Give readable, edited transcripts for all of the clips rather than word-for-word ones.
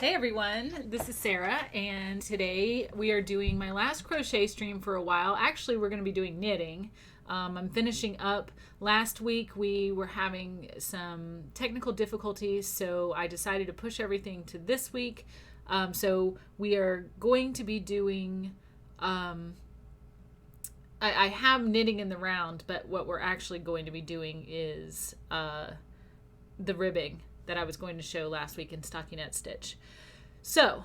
Hey everyone, this is Sarah, and today we are doing my last crochet stream for a while. Actually, we're going to be doing knitting. I'm finishing up. Last week we were having some technical difficulties, so I decided to push everything to this week. So we are going to be doing, I have knitting in the round, but what we're actually going to be doing is the ribbing that I was going to show last week in stockinette stitch. So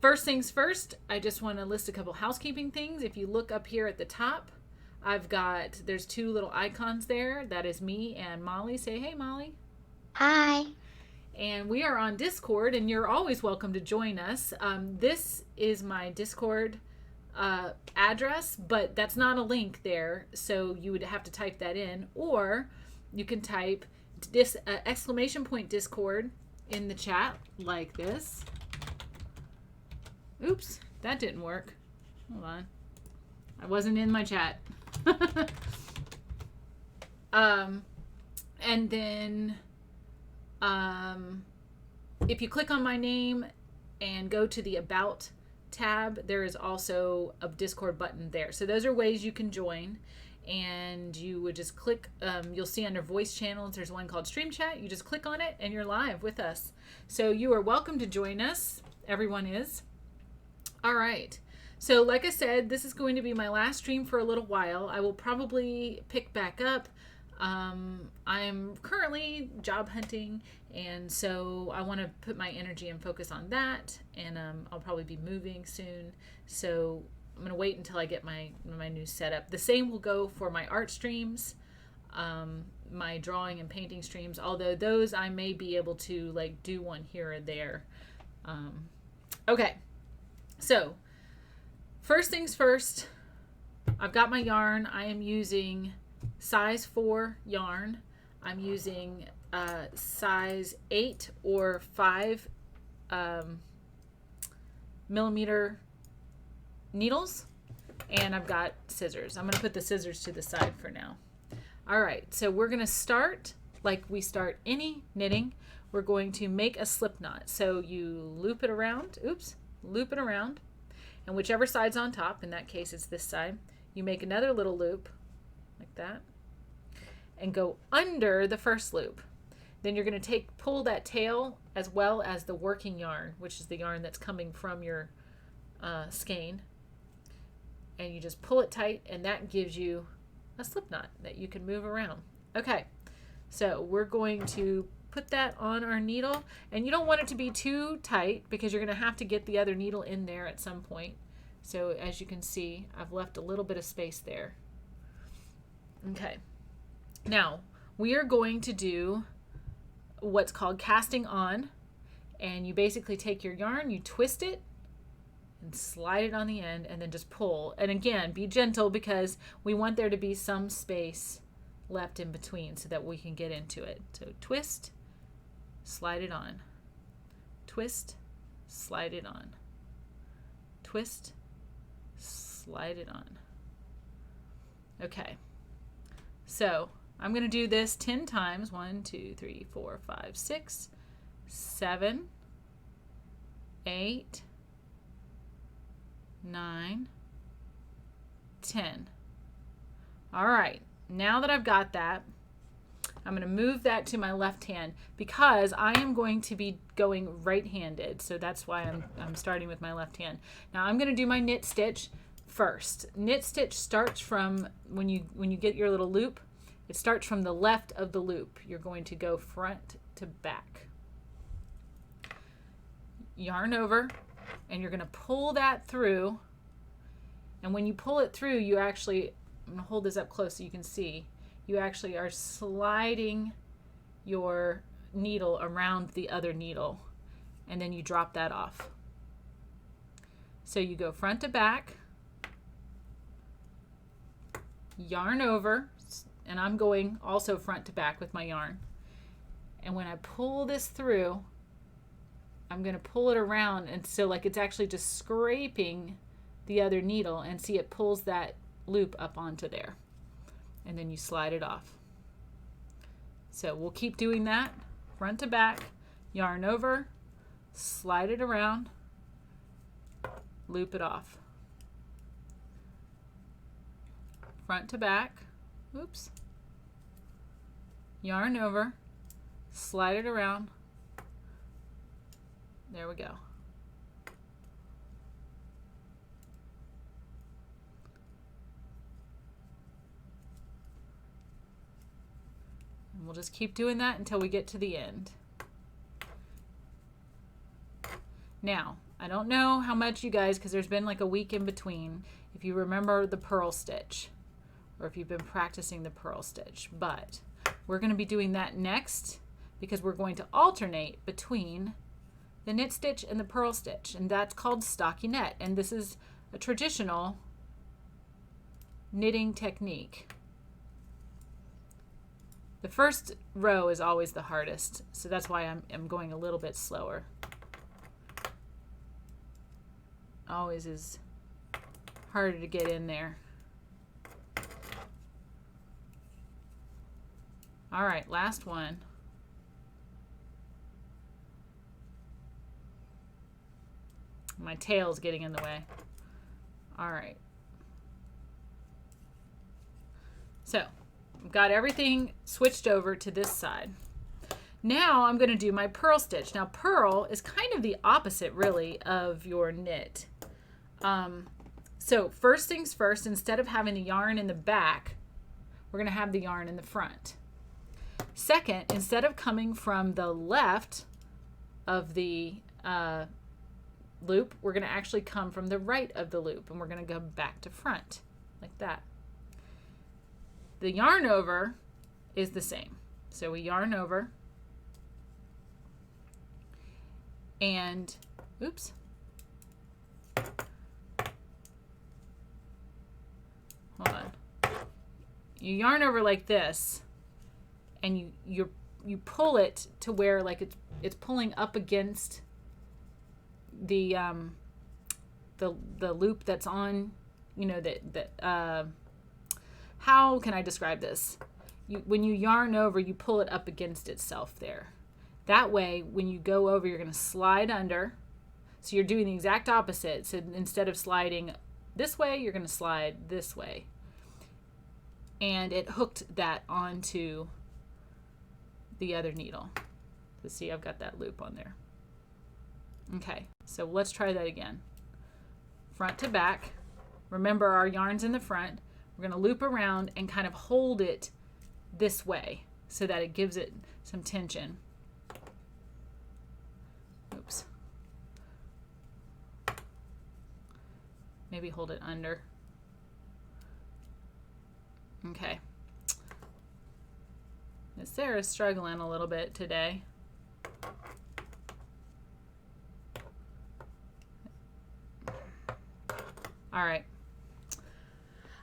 first things first, I just want to list a couple housekeeping things. If you look up here at the top, there's two little icons there. That is me and Molly. Say hey, Molly. Hi. And we are on Discord, and you're always welcome to join us. This is my Discord address, but that's not a link there, so you would have to type that in, or you can type exclamation point Discord in the chat like this. Oops, that didn't work. Hold on. I wasn't in my chat. And then if you click on my name and go to the About tab, there is also a Discord button there. So those are ways you can join. And you would just click, you'll see under voice channels, there's one called Stream Chat. You just click on it and you're live with us. So you are welcome to join us. Everyone is. All right. So like I said, this is going to be my last stream for a little while. I will probably pick back up. I'm currently job hunting, and so I want to put my energy and focus on that, and I'll probably be moving soon. So I'm going to wait until I get my new setup. The same will go for my art streams, my drawing and painting streams, although those I may be able to like do one here or there. Okay, so first things first, I've got my yarn. I am using size 4 yarn. I'm using size 8 or 5 millimeter needles, and I've got scissors. I'm going to put the scissors to the side for now. All right, so we're going to start like we start any knitting. We're going to make a slip knot. So you loop it around, loop it around, and whichever side's on top, in that case it's this side, you make another little loop like that and go under the first loop. Then you're going to pull that tail as well as the working yarn, which is the yarn that's coming from your skein, and you just pull it tight, and that gives you a slip knot that you can move around. Okay, so we're going to put that on our needle, and you don't want it to be too tight because you're going to have to get the other needle in there at some point. So as you can see, I've left a little bit of space there. Okay, now we are going to do what's called casting on, and you basically take your yarn, you twist it and slide it on the end, and then just pull. And again, be gentle because we want there to be some space left in between so that we can get into it. So twist, slide it on, twist, slide it on, twist, slide it on. Okay, so I'm going to do this 10 times. 1, 2, 3, 4, 5, 6, 7, 8, 9, 10. All right, now that I've got that, I'm going to move that to my left hand because I am going to be going right-handed. So that's why I'm starting with my left hand. Now I'm going to do my knit stitch first. Knit stitch starts from when you get your little loop, it starts from the left of the loop. You're going to go front to back. Yarn over, and you're going to pull that through. And when you pull it through, I'm going to hold this up close so you can see, you actually are sliding your needle around the other needle, and then you drop that off. So you go front to back, yarn over, and I'm going also front to back with my yarn. And when I pull this through, I'm going to pull it around, and so like it's actually just scraping the other needle, and see it pulls that loop up onto there, and then you slide it off. So we'll keep doing that front to back, yarn over, slide it around, loop it off. Front to back, oops, yarn over, slide it around, there we go. And we'll just keep doing that until we get to the end. Now, I don't know how much you guys, because there's been like a week in between, if you remember the purl stitch, or if you've been practicing the purl stitch, but we're going to be doing that next because we're going to alternate between the knit stitch and the purl stitch, and that's called stockinette, and this is a traditional knitting technique. The first row is always the hardest, so that's why I'm going a little bit slower. Always is harder to get in there. All right, last one. My tail's getting in the way. All right. So, I've got everything switched over to this side. Now I'm going to do my purl stitch. Now purl is kind of the opposite really of your knit. So first things first, instead of having the yarn in the back, we're going to have the yarn in the front. Second, instead of coming from the left of the loop, we're going to actually come from the right of the loop, and we're going to go back to front like that. The yarn over is the same. So we yarn over and, oops, hold on. You yarn over like this, and you pull it to where like it's pulling up against the loop that's on, you know, that how can I describe this? When you yarn over, you pull it up against itself there. That way, when you go over, you're going to slide under. So you're doing the exact opposite. So instead of sliding this way, you're going to slide this way. And it hooked that onto the other needle. So see, I've got that loop on there. Okay, so let's try that again. Front to back. Remember, our yarn's in the front. We're going to loop around and kind of hold it this way so that it gives it some tension. Oops. Maybe hold it under. Okay. Miss Sarah's struggling a little bit today. All right.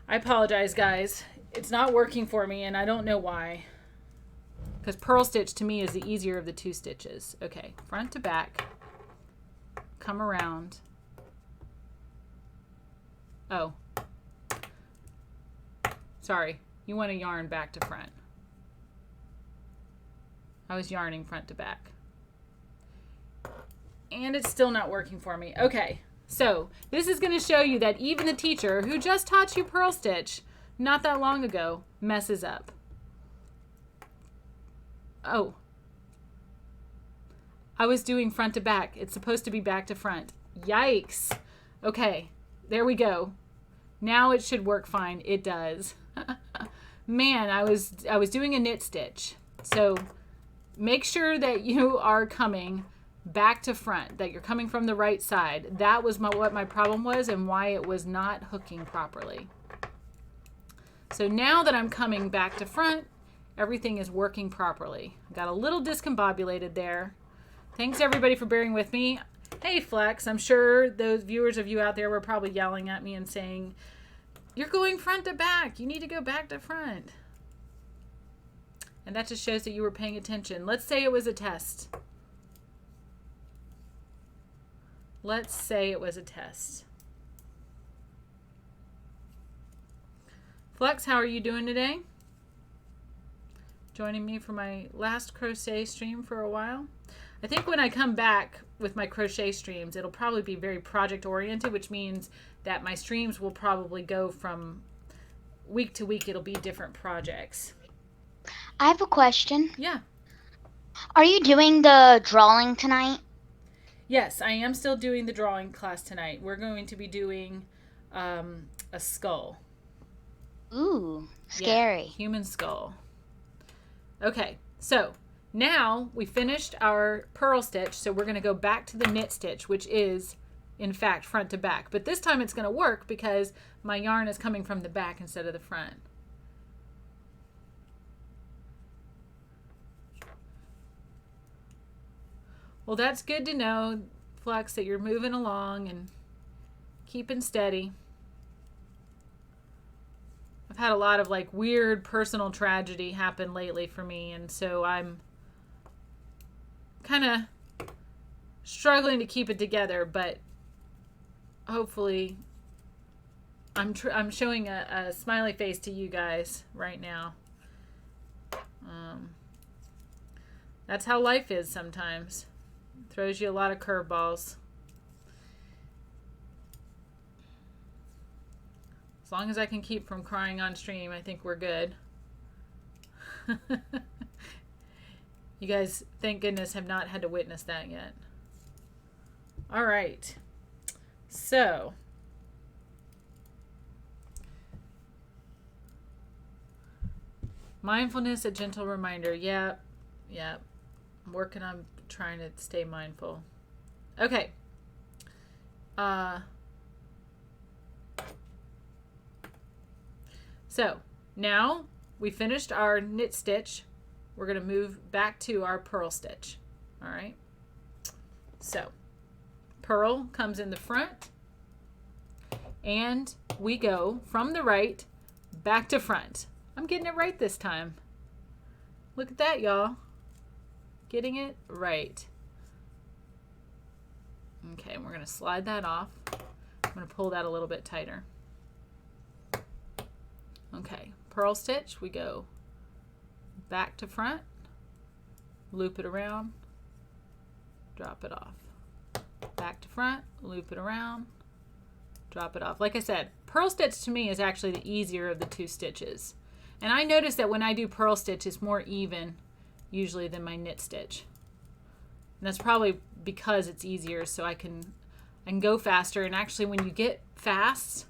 I apologize, guys. It's not working for me, and I don't know why. Because purl stitch to me is the easier of the two stitches. Okay, front to back. Come around. Oh. Sorry. You want to yarn back to front. I was yarning front to back. And it's still not working for me. Okay. So this is going to show you that even the teacher who just taught you purl stitch not that long ago messes up. Oh, I was doing front to back. It's supposed to be back to front. Yikes. Okay, there we go. Now it should work fine. It does. Man, I was doing a knit stitch. So make sure that you are coming back to front, that you're coming from the right side. That was what my problem was and why it was not hooking properly. So now that I'm coming back to front, everything is working properly. Got a little discombobulated there. Thanks everybody for bearing with me. Hey Flex, I'm sure those viewers of you out there were probably yelling at me and saying, you're going front to back. You need to go back to front. And that just shows that you were paying attention. Let's say it was a test. Let's say it was a test. Flex, how are you doing today? Joining me for my last crochet stream for a while. I think when I come back with my crochet streams, it'll probably be very project oriented, which means that my streams will probably go from week to week. It'll be different projects. I have a question. Yeah. Are you doing the drawing tonight? Yes, I am still doing the drawing class tonight. We're going to be doing a skull. Ooh, Yeah, scary. human skull. Okay, so now we finished our purl stitch, so we're going to go back to the knit stitch, which is, in fact, front to back. But this time it's going to work because my yarn is coming from the back instead of the front. Well, that's good to know, Flux, that you're moving along and keeping steady. I've had a lot of like weird personal tragedy happen lately for me, and so I'm kind of struggling to keep it together, but hopefully I'm showing a smiley face to you guys right now. That's how life is sometimes. Throws you a lot of curveballs. As long as I can keep from crying on stream, I think we're good. You guys, thank goodness, have not had to witness that yet. All right. So, mindfulness, a gentle reminder. Yep. I'm working on trying to stay mindful. Okay. So now we finished our knit stitch. We're going to move back to our purl stitch. All right. So purl comes in the front, and we go from the right back to front. I'm getting it right this time. Look at that, y'all. Getting it right. Okay, and we're going to slide that off. I'm going to pull that a little bit tighter. Okay, purl stitch, we go back to front, loop it around, drop it off. Back to front, loop it around, drop it off. Like I said, purl stitch to me is actually the easier of the two stitches. And I notice that when I do purl stitch, it's more even usually than my knit stitch. And that's probably because it's easier, so I can go faster. And actually when you get fast,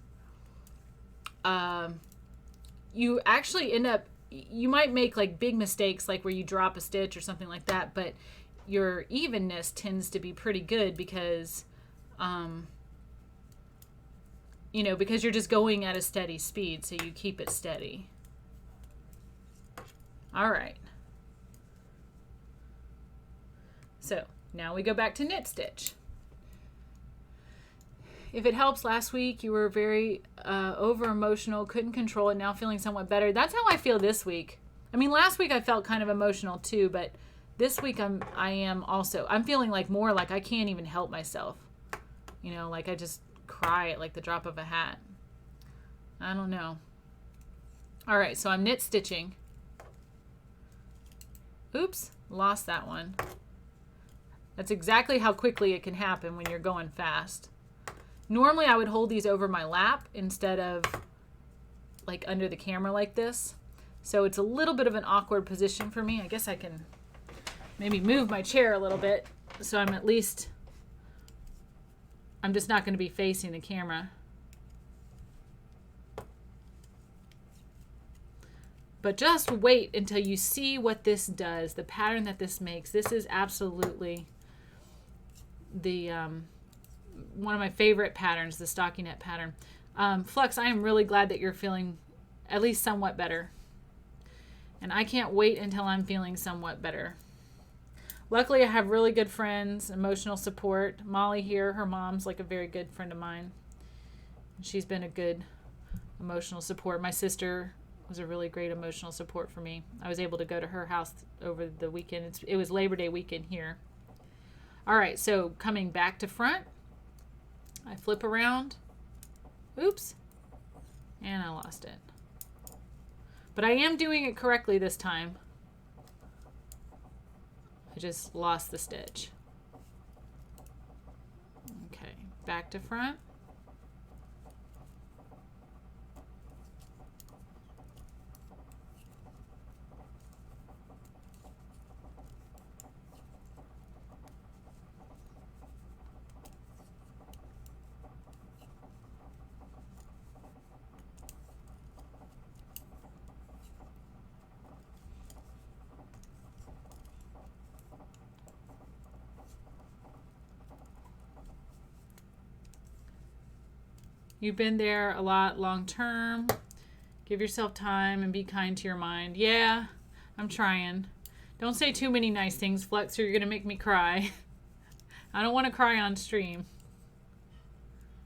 you actually end up, you might make like big mistakes, like where you drop a stitch or something like that, but your evenness tends to be pretty good because, you know, because you're just going at a steady speed, so you keep it steady. All right. So now we go back to knit stitch. If it helps, last week you were very over emotional, couldn't control it, now feeling somewhat better. That's how I feel this week. I mean, last week I felt kind of emotional too, but this week I am also. I'm feeling like more like I can't even help myself. You know, like I just cry at like the drop of a hat. I don't know. All right, so I'm knit stitching. Oops, lost that one. That's exactly how quickly it can happen when you're going fast. Normally I would hold these over my lap instead of like under the camera like this. So it's a little bit of an awkward position for me. I guess I can maybe move my chair a little bit so I'm just not going to be facing the camera. But just wait until you see what this does, the pattern that this makes. This is absolutely the one of my favorite patterns, the stockinette pattern. Flux, I am really glad that you're feeling at least somewhat better. And I can't wait until I'm feeling somewhat better. Luckily, I have really good friends, emotional support. Molly here, her mom's like a very good friend of mine. She's been a good emotional support. My sister was a really great emotional support for me. I was able to go to her house over the weekend. It was Labor Day weekend here. All right, so coming back to front, I flip around. Oops. And I lost it. But I am doing it correctly this time. I just lost the stitch. Okay, back to front. You've been there a lot long term. Give yourself time and be kind to your mind. Yeah, I'm trying. Don't say too many nice things, Flex, or you're going to make me cry. I don't want to cry on stream.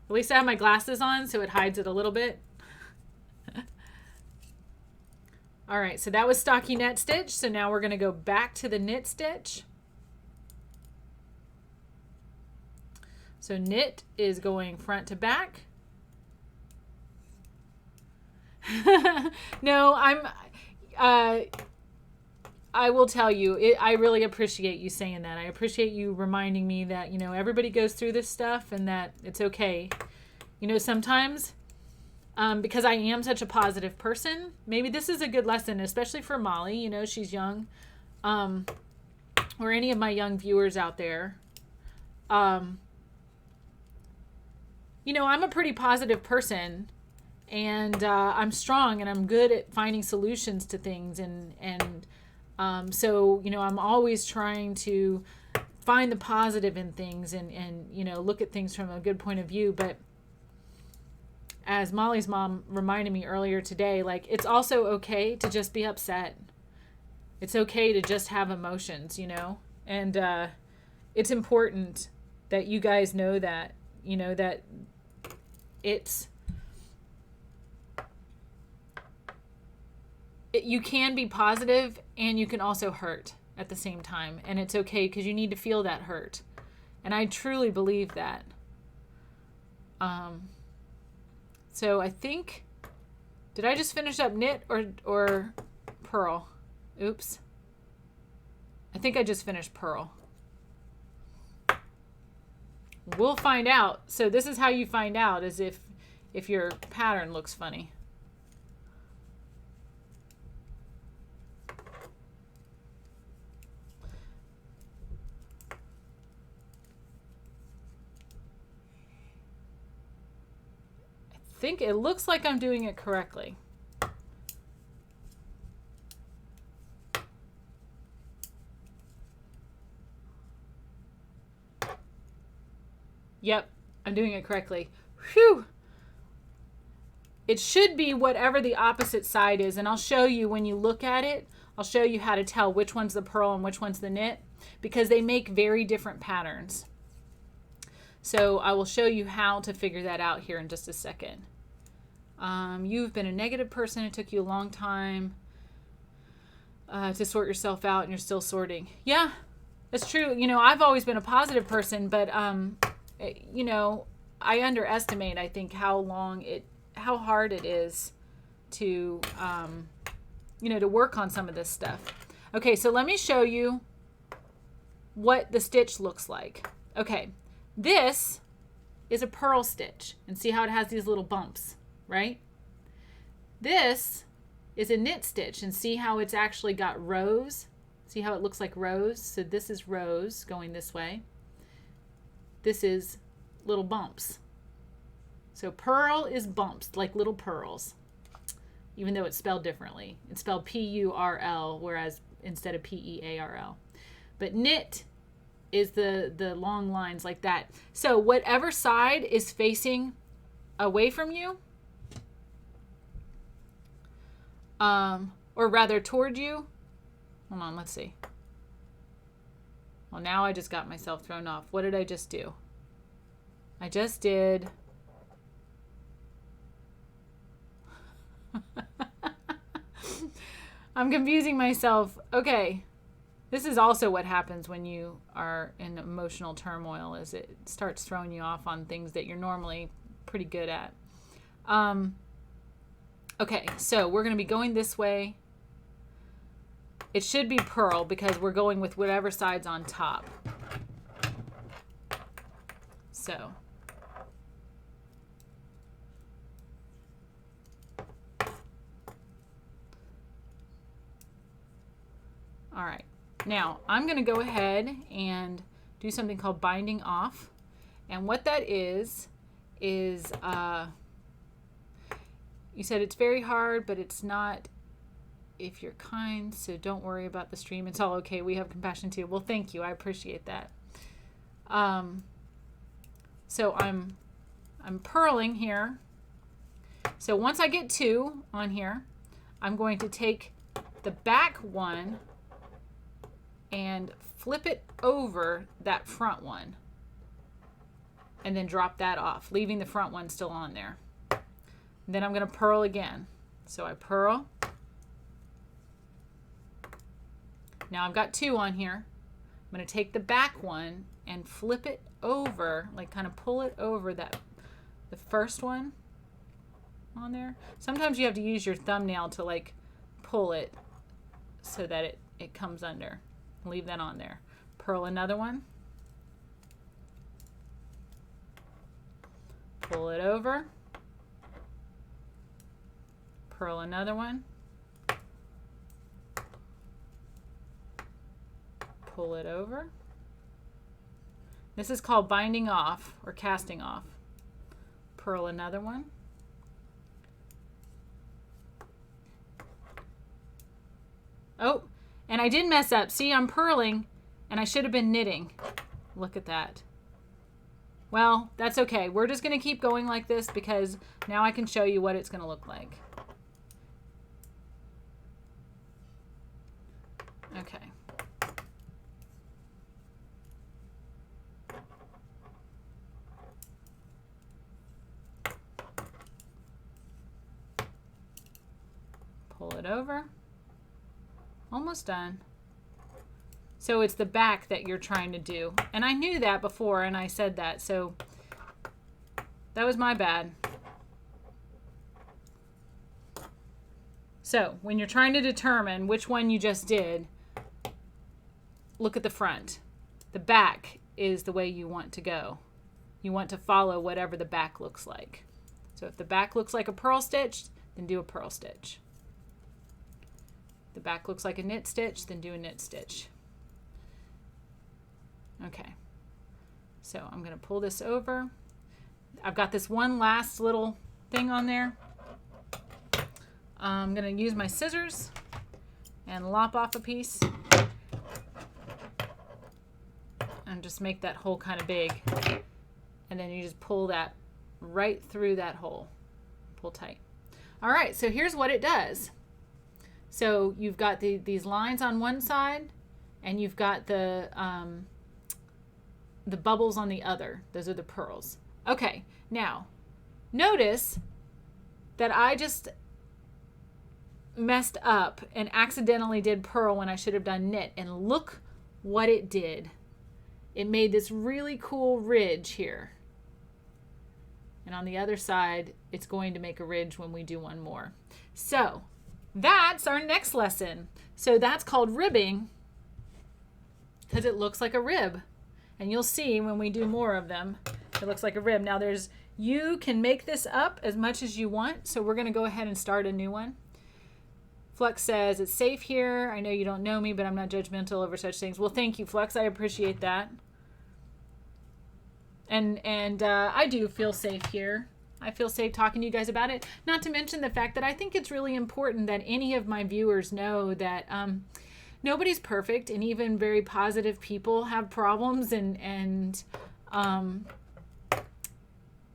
At least I have my glasses on, so it hides it a little bit. All right, so that was stockinette stitch. So now we're going to go back to the knit stitch. So knit is going front to back. No, I will tell you, I really appreciate you saying that. I appreciate you reminding me that, you know, everybody goes through this stuff and that it's okay. You know, sometimes, because I am such a positive person, maybe this is a good lesson, especially for Molly, you know, she's young, or any of my young viewers out there. You know, I'm a pretty positive person. And I'm strong and I'm good at finding solutions to things. And so, you know, I'm always trying to find the positive in things and, you know, look at things from a good point of view. But as Molly's mom reminded me earlier today, like, it's also okay to just be upset. It's okay to just have emotions, you know. And it's important that you guys know that, you know, that you can be positive and you can also hurt at the same time. And it's okay because you need to feel that hurt. And I truly believe that. So I think, did I just finish up knit or purl? Oops. I think I just finished purl. We'll find out. So this is how you find out, is if your pattern looks funny. I think it looks like I'm doing it correctly. Yep, I'm doing it correctly. Whew. It should be whatever the opposite side is, and I'll show you when you look at it. I'll show you how to tell which one's the purl and which one's the knit, because they make very different patterns. So I will show you how to figure that out here in just a second. You've been a negative person. It took you a long time to sort yourself out, and you're still sorting. Yeah, that's true. You know, I've always been a positive person, but you know, I underestimate, I think, how hard it is to, you know, to work on some of this stuff. Okay, so let me show you what the stitch looks like. Okay, this is a purl stitch, and see how it has these little bumps, right? This is a knit stitch, and see how it's actually got rows? See how it looks like rows? So this is rows going this way. This is little bumps. So purl is bumps, like little pearls, even though it's spelled differently. It's spelled P-U-R-L, whereas instead of P-E-A-R-L. But knit is the long lines like that. So whatever side is facing away from you, or rather toward you. Hold on, let's see. Well, now I just got myself thrown off. What did I just do? I just did... I'm confusing myself. Okay. This is also what happens when you are in emotional turmoil, is it starts throwing you off on things that you're normally pretty good at. Okay, so we're going to be going this way. it should be purl because we're going with whatever side's on top. So. All right, now I'm going to go ahead and do something called binding off. And what that is you said it's very hard, but it's not if you're kind, so don't worry about the stream. It's all okay. We have compassion too. Well, thank you. I appreciate that. So I'm purling here. So once I get 2 on here, I'm going to take the back one and flip it over that front one and then drop that off, leaving the front one still on there. And then I'm going to purl again. So I purl. Now I've got 2 on here. I'm going to take the back one and flip it over, like kind of pull it over the first one on there. Sometimes you have to use your thumbnail to like pull it so that it comes under. Leave that on there. Purl another one. Pull it over. Purl another one. Pull it over. This is called binding off or casting off. Purl another one. Oh, and I did mess up. See, I'm purling and I should have been knitting. Look at that. Well, that's okay. We're just going to keep going like this because now I can show you what it's going to look like. Okay. Pull it over. Almost done. So it's the back that you're trying to do. And I knew that before and I said that. So that was my bad. So when you're trying to determine which one you just did, look at the front. The back is the way you want to go. You want to follow whatever the back looks like. So if the back looks like a purl stitch, then do a purl stitch. The back looks like a knit stitch, then do a knit stitch. Okay, so I'm going to pull this over. I've got this one last little thing on there. I'm going to use my scissors and lop off a piece and just make that hole kind of big. And then you just pull that right through that hole. Pull tight. All right, so here's what it does. So you've got these lines on one side, and you've got the bubbles on the other. Those are the purls. Okay, now notice that I just messed up and accidentally did purl when I should have done knit, and look what it did. It made this really cool ridge here. And on the other side, it's going to make a ridge when we do one more. So that's our next lesson. So that's called ribbing because it looks like a rib. And you'll see when we do more of them, it looks like a rib. Now you can make this up as much as you want. So we're going to go ahead and start a new one. Flux says, it's safe here. I know you don't know me, but I'm not judgmental over such things. Well, thank you, Flux. I appreciate that. And I do feel safe here. I feel safe talking to you guys about it. Not to mention the fact that I think it's really important that any of my viewers know that nobody's perfect, and even very positive people have problems, and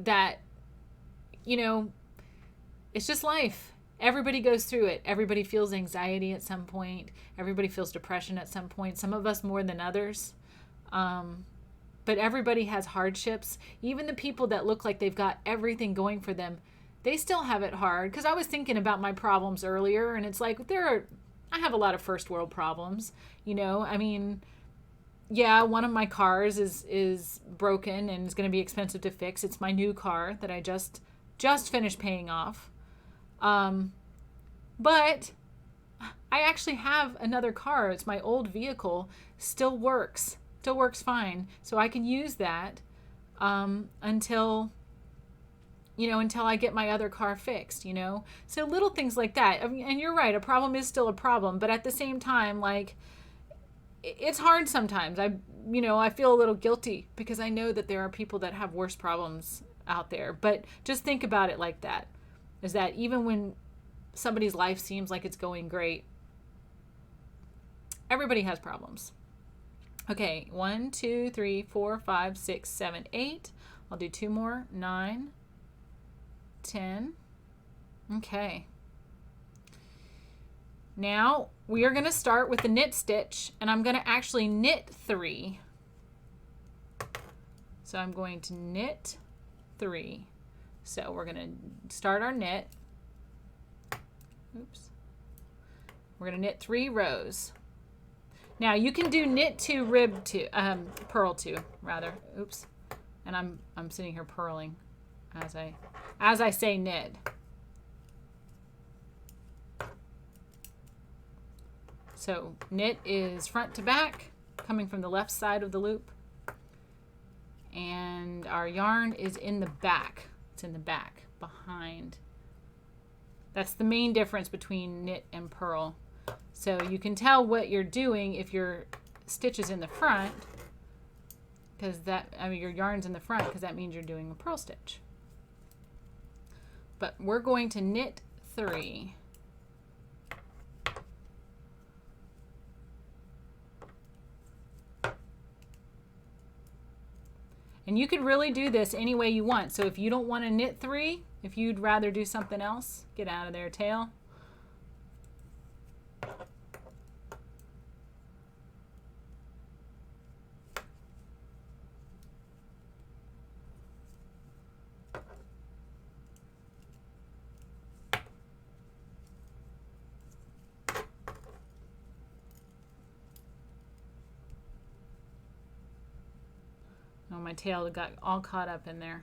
that, you know, it's just life. Everybody goes through it. Everybody feels anxiety at some point. Everybody feels depression at some point. Some of us more than others. But everybody has hardships. Even the people that look like they've got everything going for them, they still have it hard. Because I was thinking about my problems earlier, and it's like I have a lot of first world problems. You know, I mean, yeah, one of my cars is broken and is going to be expensive to fix. It's my new car that I just finished paying off. But I actually have another car. It's my old vehicle. Still works fine. So I can use that until until I get my other car fixed, So little things like that. And you're right, a problem is still a problem, but at the same time, like, it's hard sometimes. I feel a little guilty because I know that there are people that have worse problems out there. But just think about it like that. Is that even when somebody's life seems like it's going great, everybody has problems. Okay, 1, 2, 3, 4, 5, 6, 7, 8. I'll do 2 more. 9, 10. Okay. Now we are going to start with the knit stitch, and I'm going to actually knit 3. So I'm going to knit 3. So we're going to start our knit. Oops. We're going to knit 3 rows. Now you can do knit 2, rib 2, purl 2 rather. Oops. And I'm sitting here purling as I say knit. So knit is front to back, coming from the left side of the loop. And our yarn is in the back. It's in the back, behind. That's the main difference between knit and purl. So you can tell what you're doing if your stitch is in the front, because your yarn's in the front, because that means you're doing a purl stitch. But we're going to knit 3. And you could really do this any way you want. So if you don't want to knit 3, if you'd rather do something else, get out of there, tail. Oh, my tail got all caught up in there.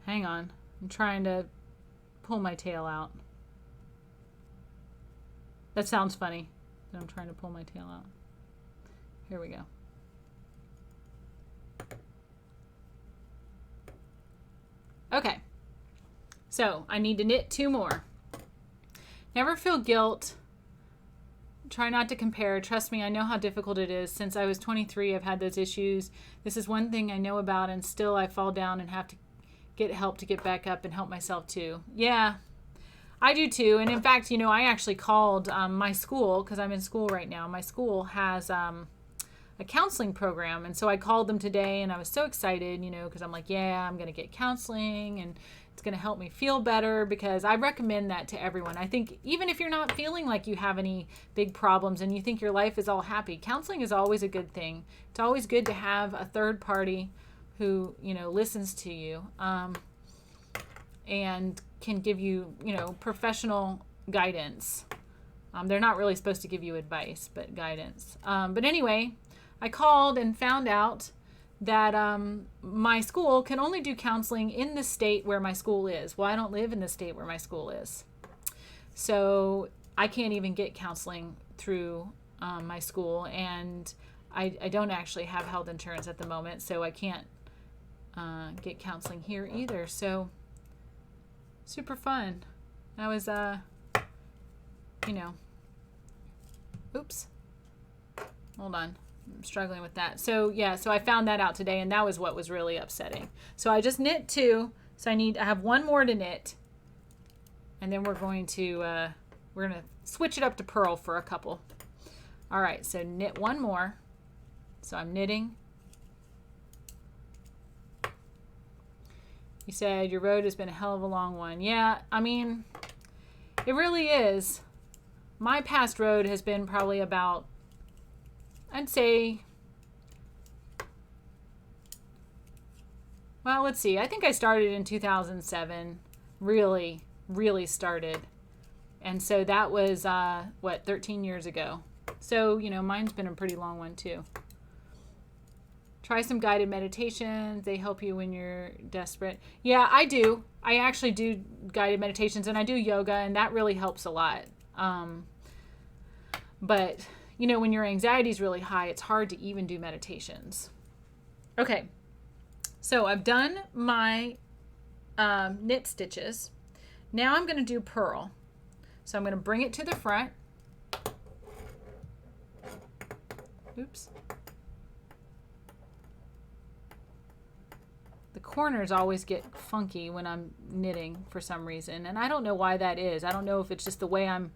Hang on. I'm trying to pull my tail out. That sounds funny. I'm trying to pull my tail out. Here we go. Okay. So I need to knit 2 more. Never feel guilt. Try not to compare. Trust me, I know how difficult it is. Since I was 23, I've had those issues. This is one thing I know about, and still I fall down and have to get help to get back up and help myself too. Yeah, I do too. And in fact, I actually called my school, because I'm in school right now. My school has a counseling program, and so I called them today, and I was so excited, because I'm like, yeah, I'm going to get counseling, and it's going to help me feel better, because I recommend that to everyone. I think even if you're not feeling like you have any big problems and you think your life is all happy, counseling is always a good thing. It's always good to have a third party who, listens to you and can give you, professional guidance. They're not really supposed to give you advice, but guidance. But anyway, I called and found out that my school can only do counseling in the state where my school is. Well, I don't live in the state where my school is. So I can't even get counseling through my school, and I don't actually have health insurance at the moment, so I can't get counseling here either. So super fun. That was, oops. Hold on. I'm struggling with that. So yeah, so I found that out today, and that was what was really upsetting. So I just knit 2. So I have 1 more to knit, and then we're going to switch it up to purl for a couple. All right, so knit 1 more. So I'm knitting. You said your road has been a hell of a long one. Yeah, I mean, it really is. My past road has been probably about, I'd say, well, let's see. I think I started in 2007. Really started. And so that was, 13 years ago. So, mine's been a pretty long one too. Try some guided meditations. They help you when you're desperate. Yeah, I do. I actually do guided meditations, and I do yoga, and that really helps a lot. But, you know, when your anxiety is really high, it's hard to even do meditations. Okay, so I've done my knit stitches. Now I'm going to do purl. So I'm going to bring it to the front. Oops. The corners always get funky when I'm knitting for some reason, and I don't know why that is. I don't know if it's just the way I'm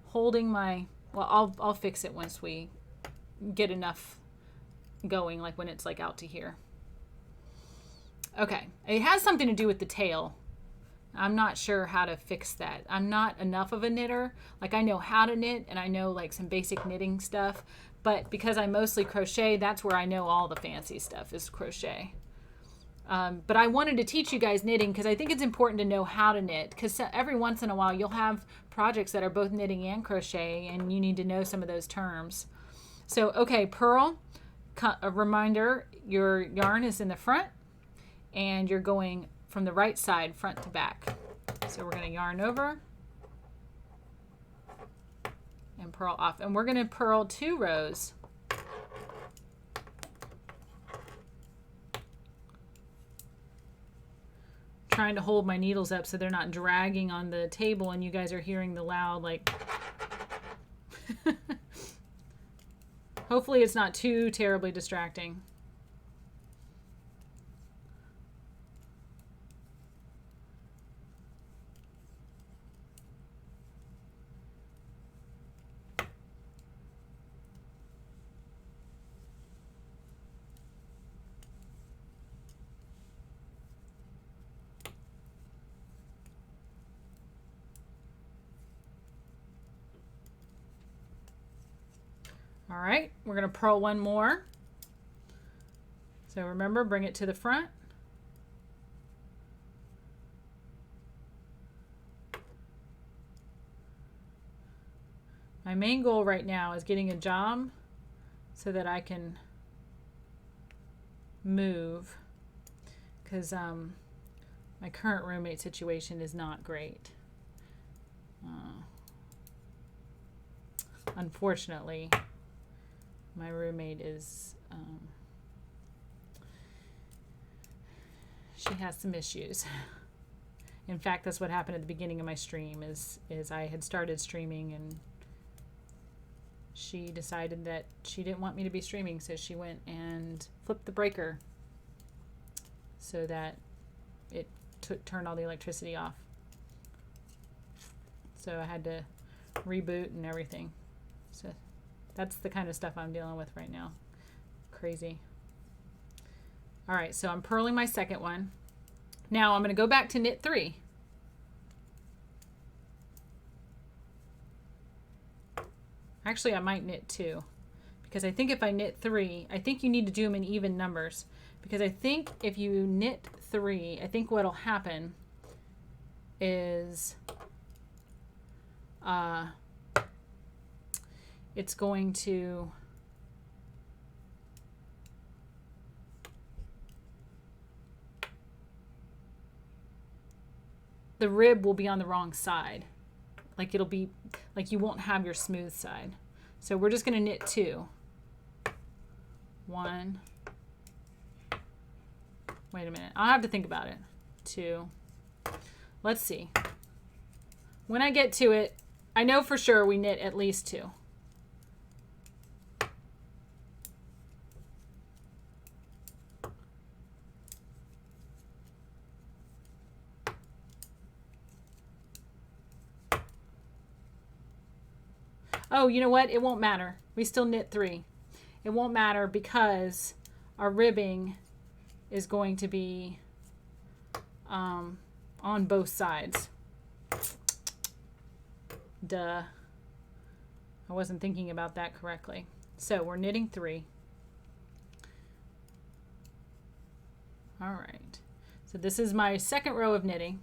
holding my, well, I'll fix it once we get enough going, like when it's like out to here. Okay, it has something to do with the tail. I'm not sure how to fix that. I'm not enough of a knitter. Like, I know how to knit, and I know like some basic knitting stuff, but because I mostly crochet, that's where I know all the fancy stuff is crochet. But I wanted to teach you guys knitting because I think it's important to know how to knit, because every once in a while you'll have projects that are both knitting and crochet, and you need to know some of those terms. So, okay, purl, a reminder, your yarn is in the front and you're going from the right side, front to back. So we're going to yarn over and purl off, and we're going to purl 2 rows. Trying to hold my needles up so they're not dragging on the table and you guys are hearing the loud, like, hopefully it's not too terribly distracting. All right, we're going to purl 1 more. So remember, bring it to the front. My main goal right now is getting a job so that I can move, because my current roommate situation is not great. Unfortunately, my roommate is, she has some issues. In fact, that's what happened at the beginning of my stream, is I had started streaming and she decided that she didn't want me to be streaming, so she went and flipped the breaker so that it turned all the electricity off. So I had to reboot and everything. So that's the kind of stuff I'm dealing with right now. Crazy. All right, so I'm purling my second one. Now I'm going to go back to knit 3. Actually, I might knit 2, because I think if I knit 3, I think you need to do them in even numbers, because I think if you knit 3, I think what'll happen is it's going to the rib will be on the wrong side. Like, it'll be like you won't have your smooth side. So we're just going to knit 2. 1. Wait a minute. I'll have to think about it. 2. Let's see. When I get to it, I know for sure we knit at least 2. Oh, you know what? It won't matter. We still knit 3. It won't matter because our ribbing is going to be on both sides. Duh. I wasn't thinking about that correctly. So we're knitting 3. All right. So this is my second row of knitting.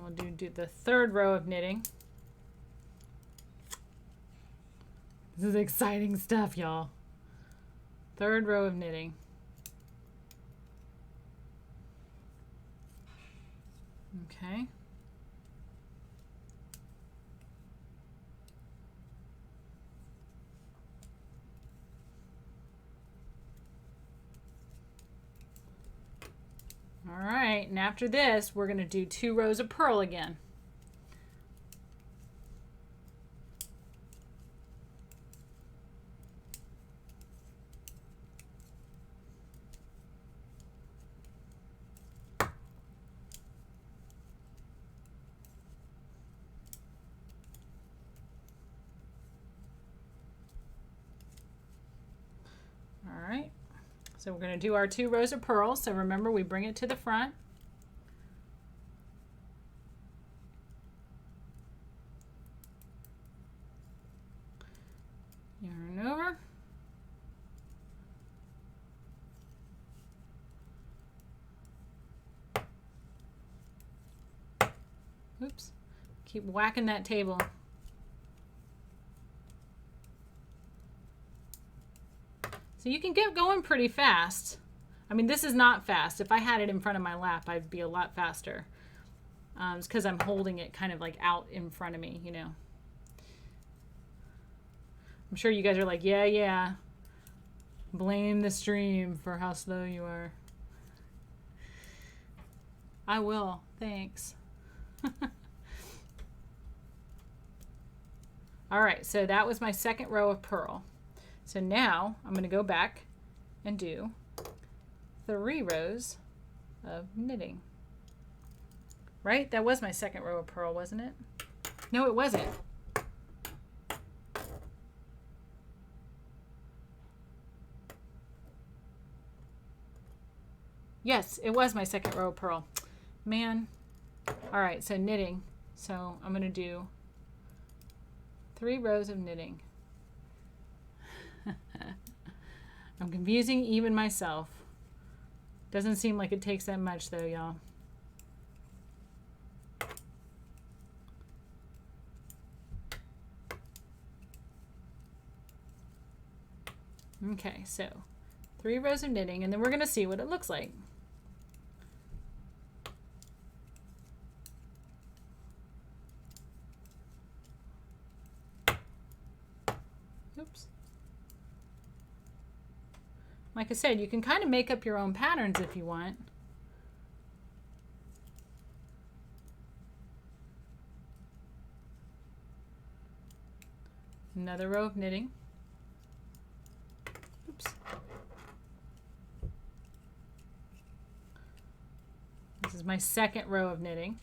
We'll do the third row of knitting. This is exciting stuff, y'all. Third row of knitting. Okay. All right, and after this, we're going to do 2 rows of purl again. All right. So we're going to do our 2 rows of purl. So remember, we bring it to the front. Yarn over. Oops. Keep whacking that table. So you can get going pretty fast. I mean, this is not fast. If I had it in front of my lap, I'd be a lot faster. It's because I'm holding it kind of like out in front of me, you know. I'm sure you guys are like, yeah. Blame the stream for how slow you are. I will. Thanks. All right, so that was my second row of purl. So now I'm going to go back and do 3 rows of knitting. Right? That was my second row of purl, wasn't it? No, it wasn't. Yes, it was my second row of purl. Man. All right, so knitting. So I'm going to do 3 rows of knitting. I'm confusing even myself. Doesn't seem like it takes that much though, y'all. Okay, so 3 rows of knitting, and then we're going to see what it looks like. Oops. Like I said, you can kind of make up your own patterns if you want. Another row of knitting. Oops. This is my second row of knitting.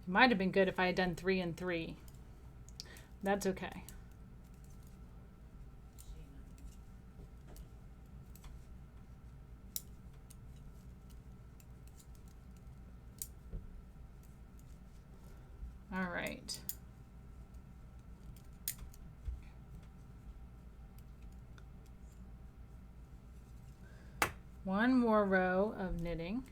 It might have been good if I had done 3 and 3. That's okay. All right. One more row of knitting.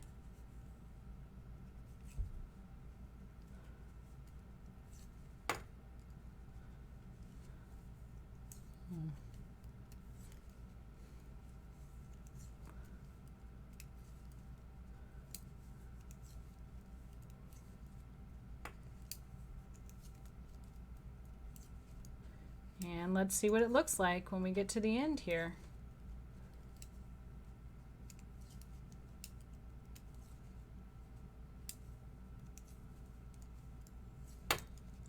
And let's see what it looks like when we get to the end here.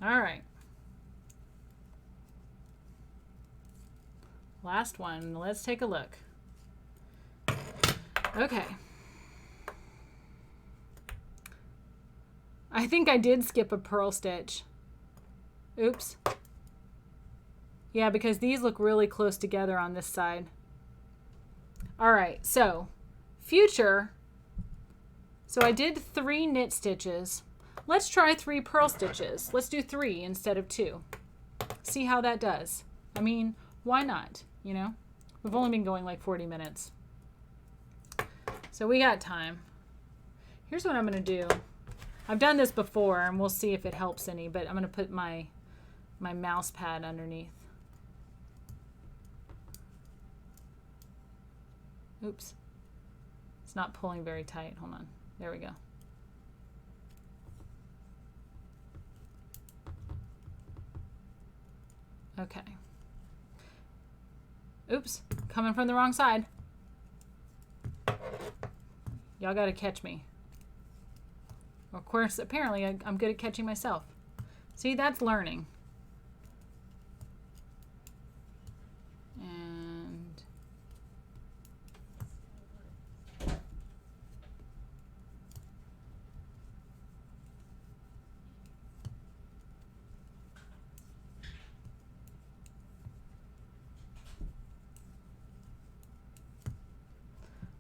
All right. Last one. Let's take a look. Okay. I think I did skip a purl stitch. Oops. Yeah, because these look really close together on this side. All right, so future. So I did 3 knit stitches. Let's try 3 purl stitches. Let's do 3 instead of 2. See how that does. I mean, why not, you know? We've only been going like 40 minutes. So we got time. Here's what I'm going to do. I've done this before, and we'll see if it helps any, but I'm going to put my mouse pad underneath. Oops. It's not pulling very tight. Hold on. There we go. Okay. Oops. Coming from the wrong side. Y'all got to catch me. Of course, apparently I'm good at catching myself. See, that's learning. And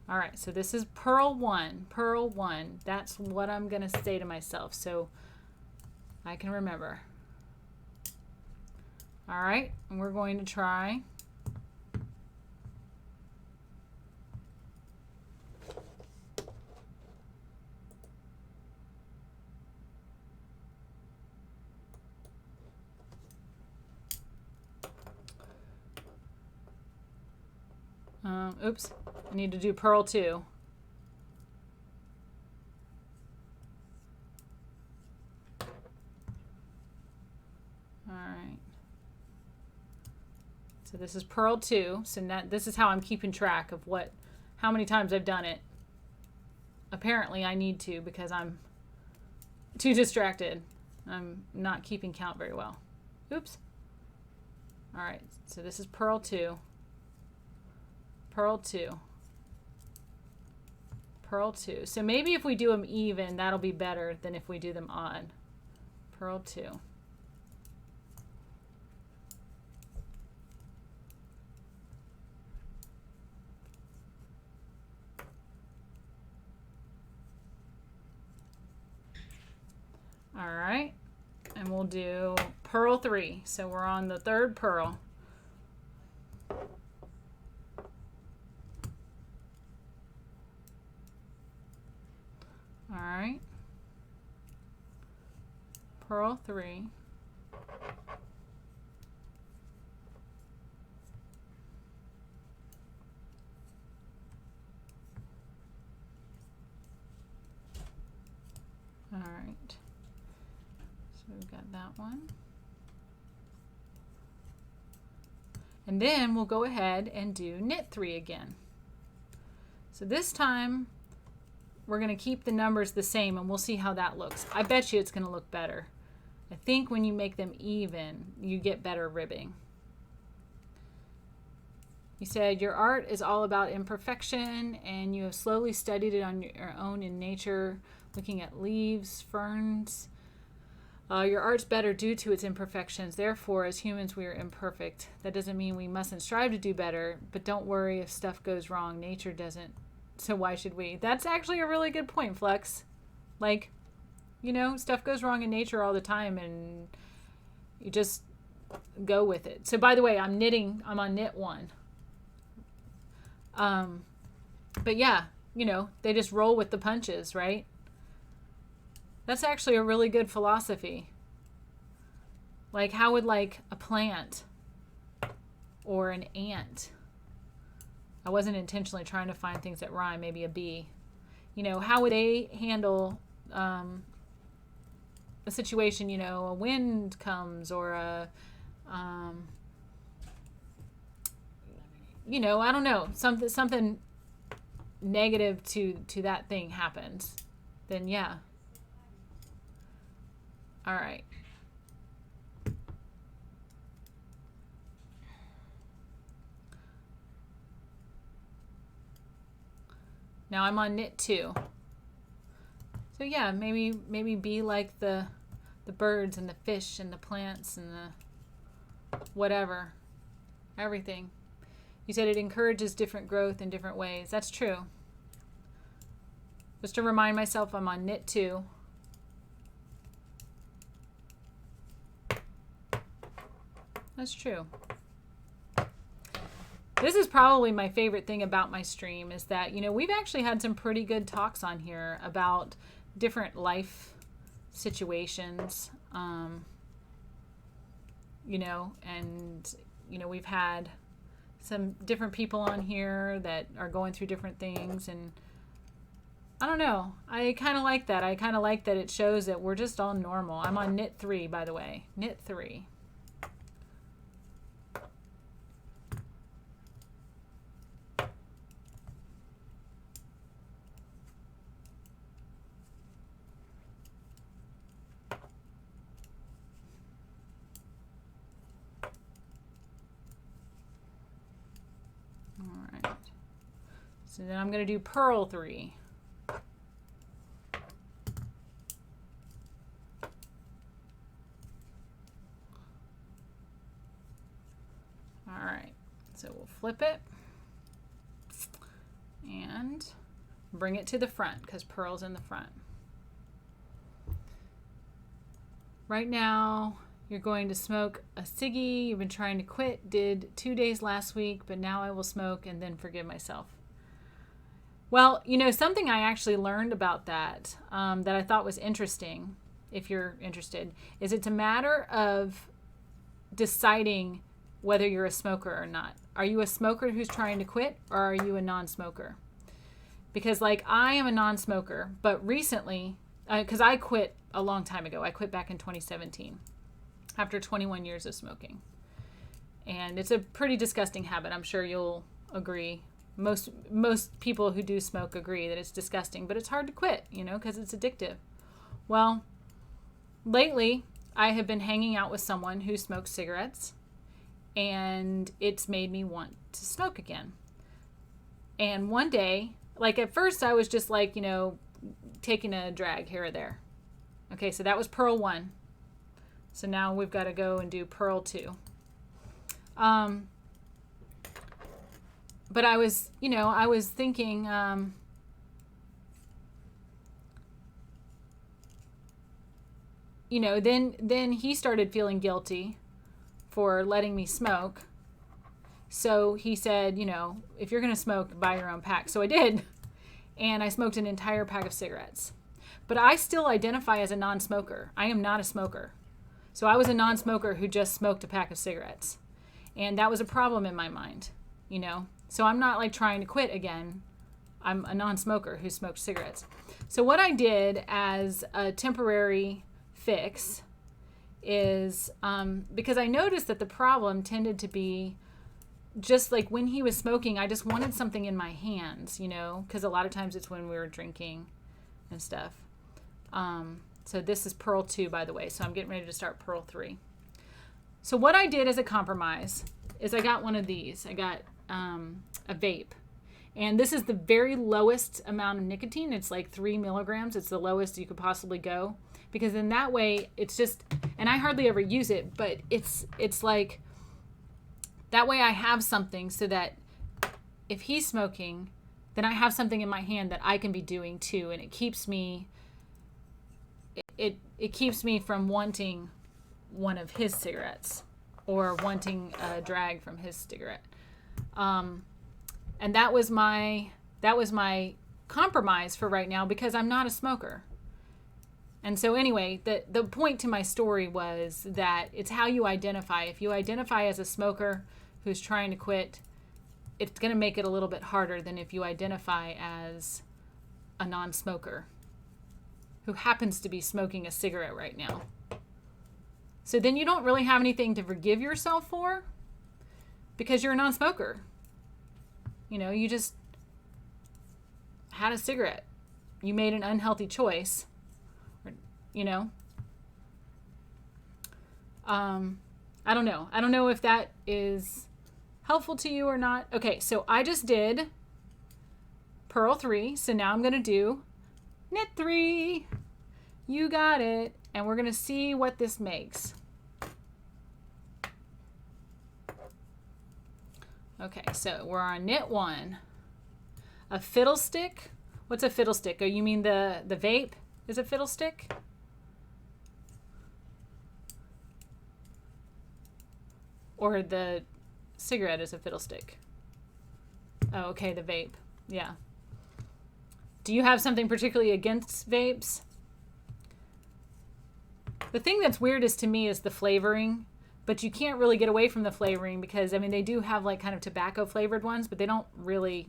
all right, so this is purl 1, purl 1. That's what I'm going to say to myself so I can remember. All right, and we're going to try oops, I need to do purl 2. All right. So this is purl 2. So now this is how I'm keeping track of how many times I've done it. Apparently I need to because I'm too distracted. I'm not keeping count very well. Oops. All right. So this is purl 2. Purl 2. Purl 2. So maybe if we do them even, that'll be better than if we do them odd. Purl 2. All right. And we'll do purl 3. So we're on the 3rd purl. All right, purl 3. All right, so we've got that one. And then we'll go ahead and do knit 3 again. So this time, we're going to keep the numbers the same and we'll see how that looks. I bet you it's going to look better. I think when you make them even, you get better ribbing. You said your art is all about imperfection and you have slowly studied it on your own in nature, looking at leaves, ferns. Your art's better due to its imperfections. Therefore, as humans, we are imperfect. That doesn't mean we mustn't strive to do better, but don't worry if stuff goes wrong. Nature doesn't. So why should we? That's actually a really good point, Flex. Like, you know, stuff goes wrong in nature all the time and you just go with it. So by the way, I'm on knit 1. But yeah, you know, they just roll with the punches, right? That's actually a really good philosophy. Like, how would like a plant or an ant, I wasn't intentionally trying to find things that rhyme, maybe a bee. You know, how would they handle a situation, you know, a wind comes or a, you know, I don't know, something negative to that thing happens, then yeah. All right. Now I'm on knit 2. So yeah, maybe be like the birds and the fish and the plants and the whatever, everything. You said it encourages different growth in different ways. That's true. Just to remind myself, I'm on knit 2. That's true. This is probably my favorite thing about my stream is that, you know, we've actually had some pretty good talks on here about different life situations, you know, and, you know, we've had some different people on here that are going through different things, and I don't know. I kind of like that. I kind of like that it shows that we're just all normal. I'm on knit 3, by the way. Knit 3. All right. So then I'm going to do purl 3. Alright, so we'll flip it and bring it to the front because purl's in the front. Right now, you're going to smoke a ciggy. You've been trying to quit, did 2 days last week, but now I will smoke and then forgive myself. Well, you know, something I actually learned about that that I thought was interesting, if you're interested, is it's a matter of deciding whether you're a smoker or not. Are you a smoker who's trying to quit, or are you a non-smoker? Because like I am a non-smoker, but recently, because I quit a long time ago. I quit back in 2017 after 21 years of smoking. And it's a pretty disgusting habit. I'm sure you'll agree. Most people who do smoke agree that it's disgusting, but it's hard to quit, you know, because it's addictive. Well, lately I have been hanging out with someone who smokes cigarettes, and it's made me want to smoke again. And one day, like at first I was just like, you know, taking a drag here or there. Okay, so that was purl 1. So now we've got to go and do purl 2. But I was, you know, I was thinking, you know, then he started feeling guilty for letting me smoke. So he said, you know, if you're going to smoke, buy your own pack. So I did. And I smoked an entire pack of cigarettes. But I still identify as a non-smoker. I am not a smoker. So I was a non-smoker who just smoked a pack of cigarettes. And that was a problem in my mind, you know. So I'm not like trying to quit again. I'm a non-smoker who smoked cigarettes. So what I did as a temporary fix is because I noticed that the problem tended to be just like when he was smoking, I just wanted something in my hands, you know, because a lot of times it's when we were drinking and stuff. So this is purl 2, by the way. So I'm getting ready to start purl 3. So what I did as a compromise is I got one of these. I got a vape. And this is the very lowest amount of nicotine. It's like 3 milligrams. It's the lowest you could possibly go. Because in that way, it's just, and I hardly ever use it, but it's like, that way I have something so that if he's smoking, then I have something in my hand that I can be doing too. And it keeps me, it keeps me from wanting one of his cigarettes or wanting a drag from his cigarette. And that was my compromise for right now because I'm not a smoker. And so anyway, the point to my story was that it's how you identify. If you identify as a smoker who's trying to quit, it's going to make it a little bit harder than if you identify as a non-smoker who happens to be smoking a cigarette right now. So then you don't really have anything to forgive yourself for because you're a non-smoker. You know, you just had a cigarette. You made an unhealthy choice. You know, I don't know. I don't know if that is helpful to you or not. Okay, so I just did purl 3. So now I'm going to do knit 3. You got it. And we're going to see what this makes. Okay, so we're on knit 1. A fiddlestick. What's a fiddlestick? Oh, you mean the vape is a fiddlestick? Or the cigarette is a fiddlestick. Oh, okay, the vape. Yeah. Do you have something particularly against vapes? The thing that's weirdest to me is the flavoring, but you can't really get away from the flavoring because, I mean, they do have like kind of tobacco flavored ones, but they don't really,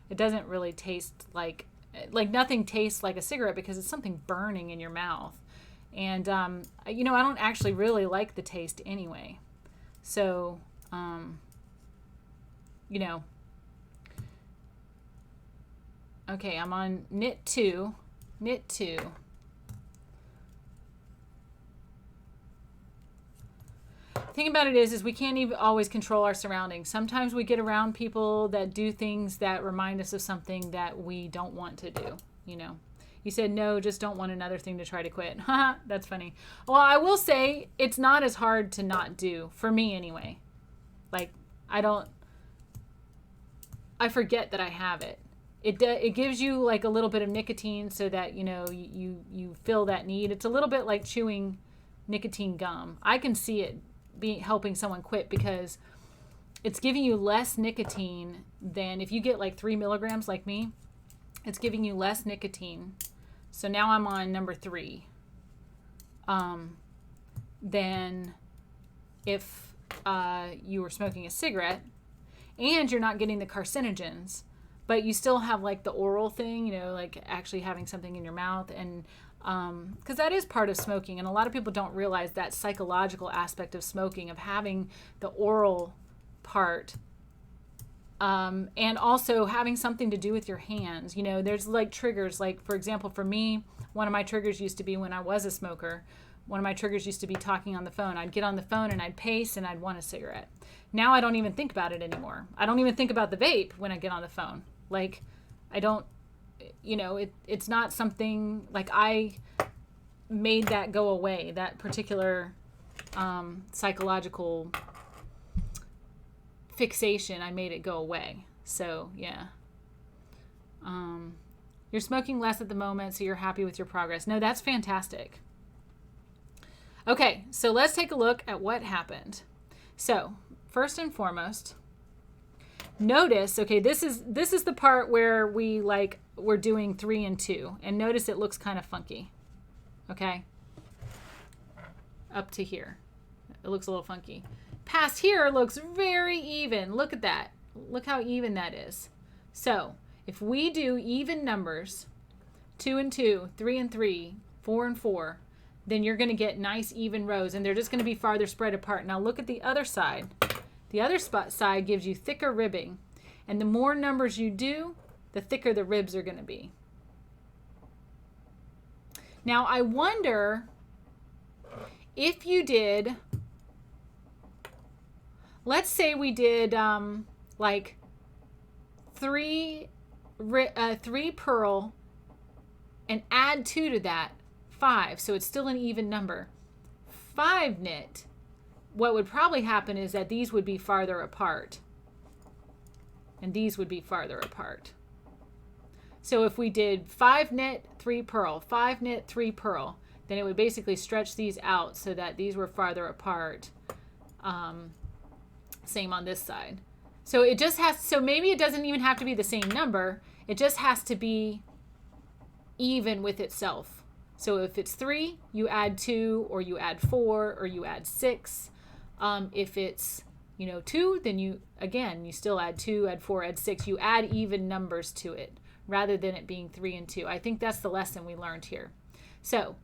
it doesn't really taste like nothing tastes like a cigarette because it's something burning in your mouth. And, you know, I don't actually really like the taste anyway. So, you know, okay, I'm on knit 2. The thing about it is we can't even always control our surroundings. Sometimes we get around people that do things that remind us of something that we don't want to do, you know. You said, no, just don't want another thing to try to quit. Haha, that's funny. Well, I will say it's not as hard to not do, for me anyway. Like, I forget that I have it. It gives you like a little bit of nicotine so that, you know, you feel that need. It's a little bit like chewing nicotine gum. I can see it helping someone quit because it's giving you less nicotine than if you get like 3 milligrams like me. It's giving you less nicotine. So now I'm on number 3. Than if you were smoking a cigarette, and you're not getting the carcinogens, but you still have like the oral thing, you know, like actually having something in your mouth. And because that is part of smoking, and a lot of people don't realize that psychological aspect of smoking, of having the oral part, and also having something to do with your hands. You know, there's like triggers, like for example, for me, one of my triggers used to be when I was a smoker. One of my triggers used to be talking on the phone. I'd get on the phone and I'd pace and I'd want a cigarette. Now I don't even think about it anymore. I don't even think about the vape when I get on the phone. Like, I don't, you know, it's not something, like I made that go away, that particular psychological fixation. I made it go away. So, yeah. You're smoking less at the moment, so you're happy with your progress. No, that's fantastic. Okay, so let's take a look at what happened. So, first and foremost, notice, okay, this is the part where we're doing 3 and 2, and notice it looks kind of funky. Okay? Up to here. It looks a little funky. Past here looks very even. Look at that. Look how even that is. So, if we do even numbers, 2 and 2, 3 and 3, 4 and 4, then you're going to get nice even rows, and they're just going to be farther spread apart. Now look at the other side. The other side gives you thicker ribbing, and the more numbers you do, the thicker the ribs are going to be. Now I wonder if you did, let's say we did like 3 purl and add 2 to that, 5, so it's still an even number. 5 knit, what would probably happen is that these would be farther apart, and these would be farther apart. So if we did 5 knit, 3 purl, 5 knit, 3 purl, then it would basically stretch these out so that these were farther apart. Same on this side. So it just has, so maybe it doesn't even have to be the same number, it just has to be even with itself. So if it's 3, you add 2, or you add 4, or you add 6. If it's, you know, 2, then you still add 2, add 4, add 6. You add even numbers to it rather than it being 3 and 2. I think that's the lesson we learned here. So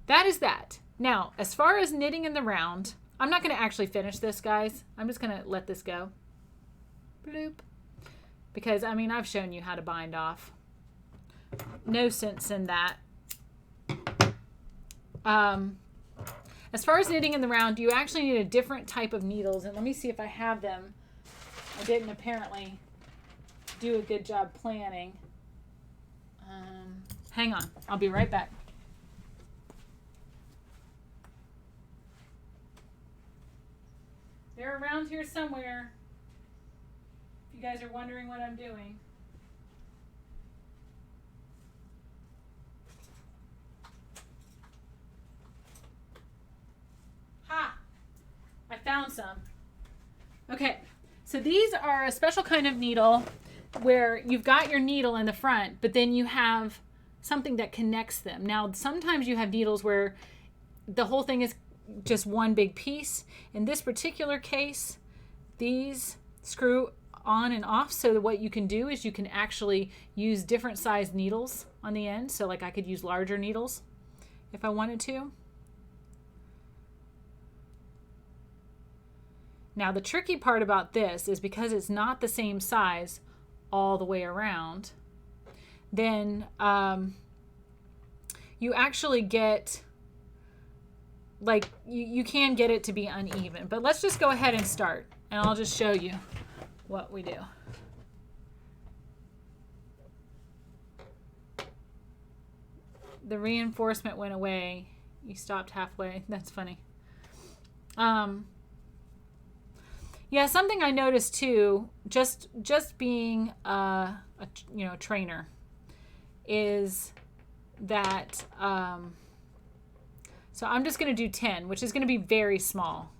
that is that. Now, as far as knitting in the round, I'm not going to actually finish this, guys. I'm just going to let this go. Bloop. Because, I mean, I've shown you how to bind off. No sense in that. As far as knitting in the round, you actually need a different type of needles, and let me see if I have them. I didn't apparently do a good job planning. Hang on, I'll be right back. They're around here somewhere, if you guys are wondering what I'm doing. Ha! I found some. Okay, so these are a special kind of needle where you've got your needle in the front, but then you have something that connects them. Now, sometimes you have needles where the whole thing is just one big piece. In this particular case, these screw on and off, so that what you can do is you can actually use different sized needles on the end. So like I could use larger needles if I wanted to. Now the tricky part about this is because it's not the same size all the way around, then you actually get, like, you can get it to be uneven. But let's just go ahead and start, and I'll just show you what we do. The reinforcement went away. You stopped halfway. That's funny. Yeah, something I noticed too, just being a trainer, is that so I'm just going to do 10, which is going to be very small,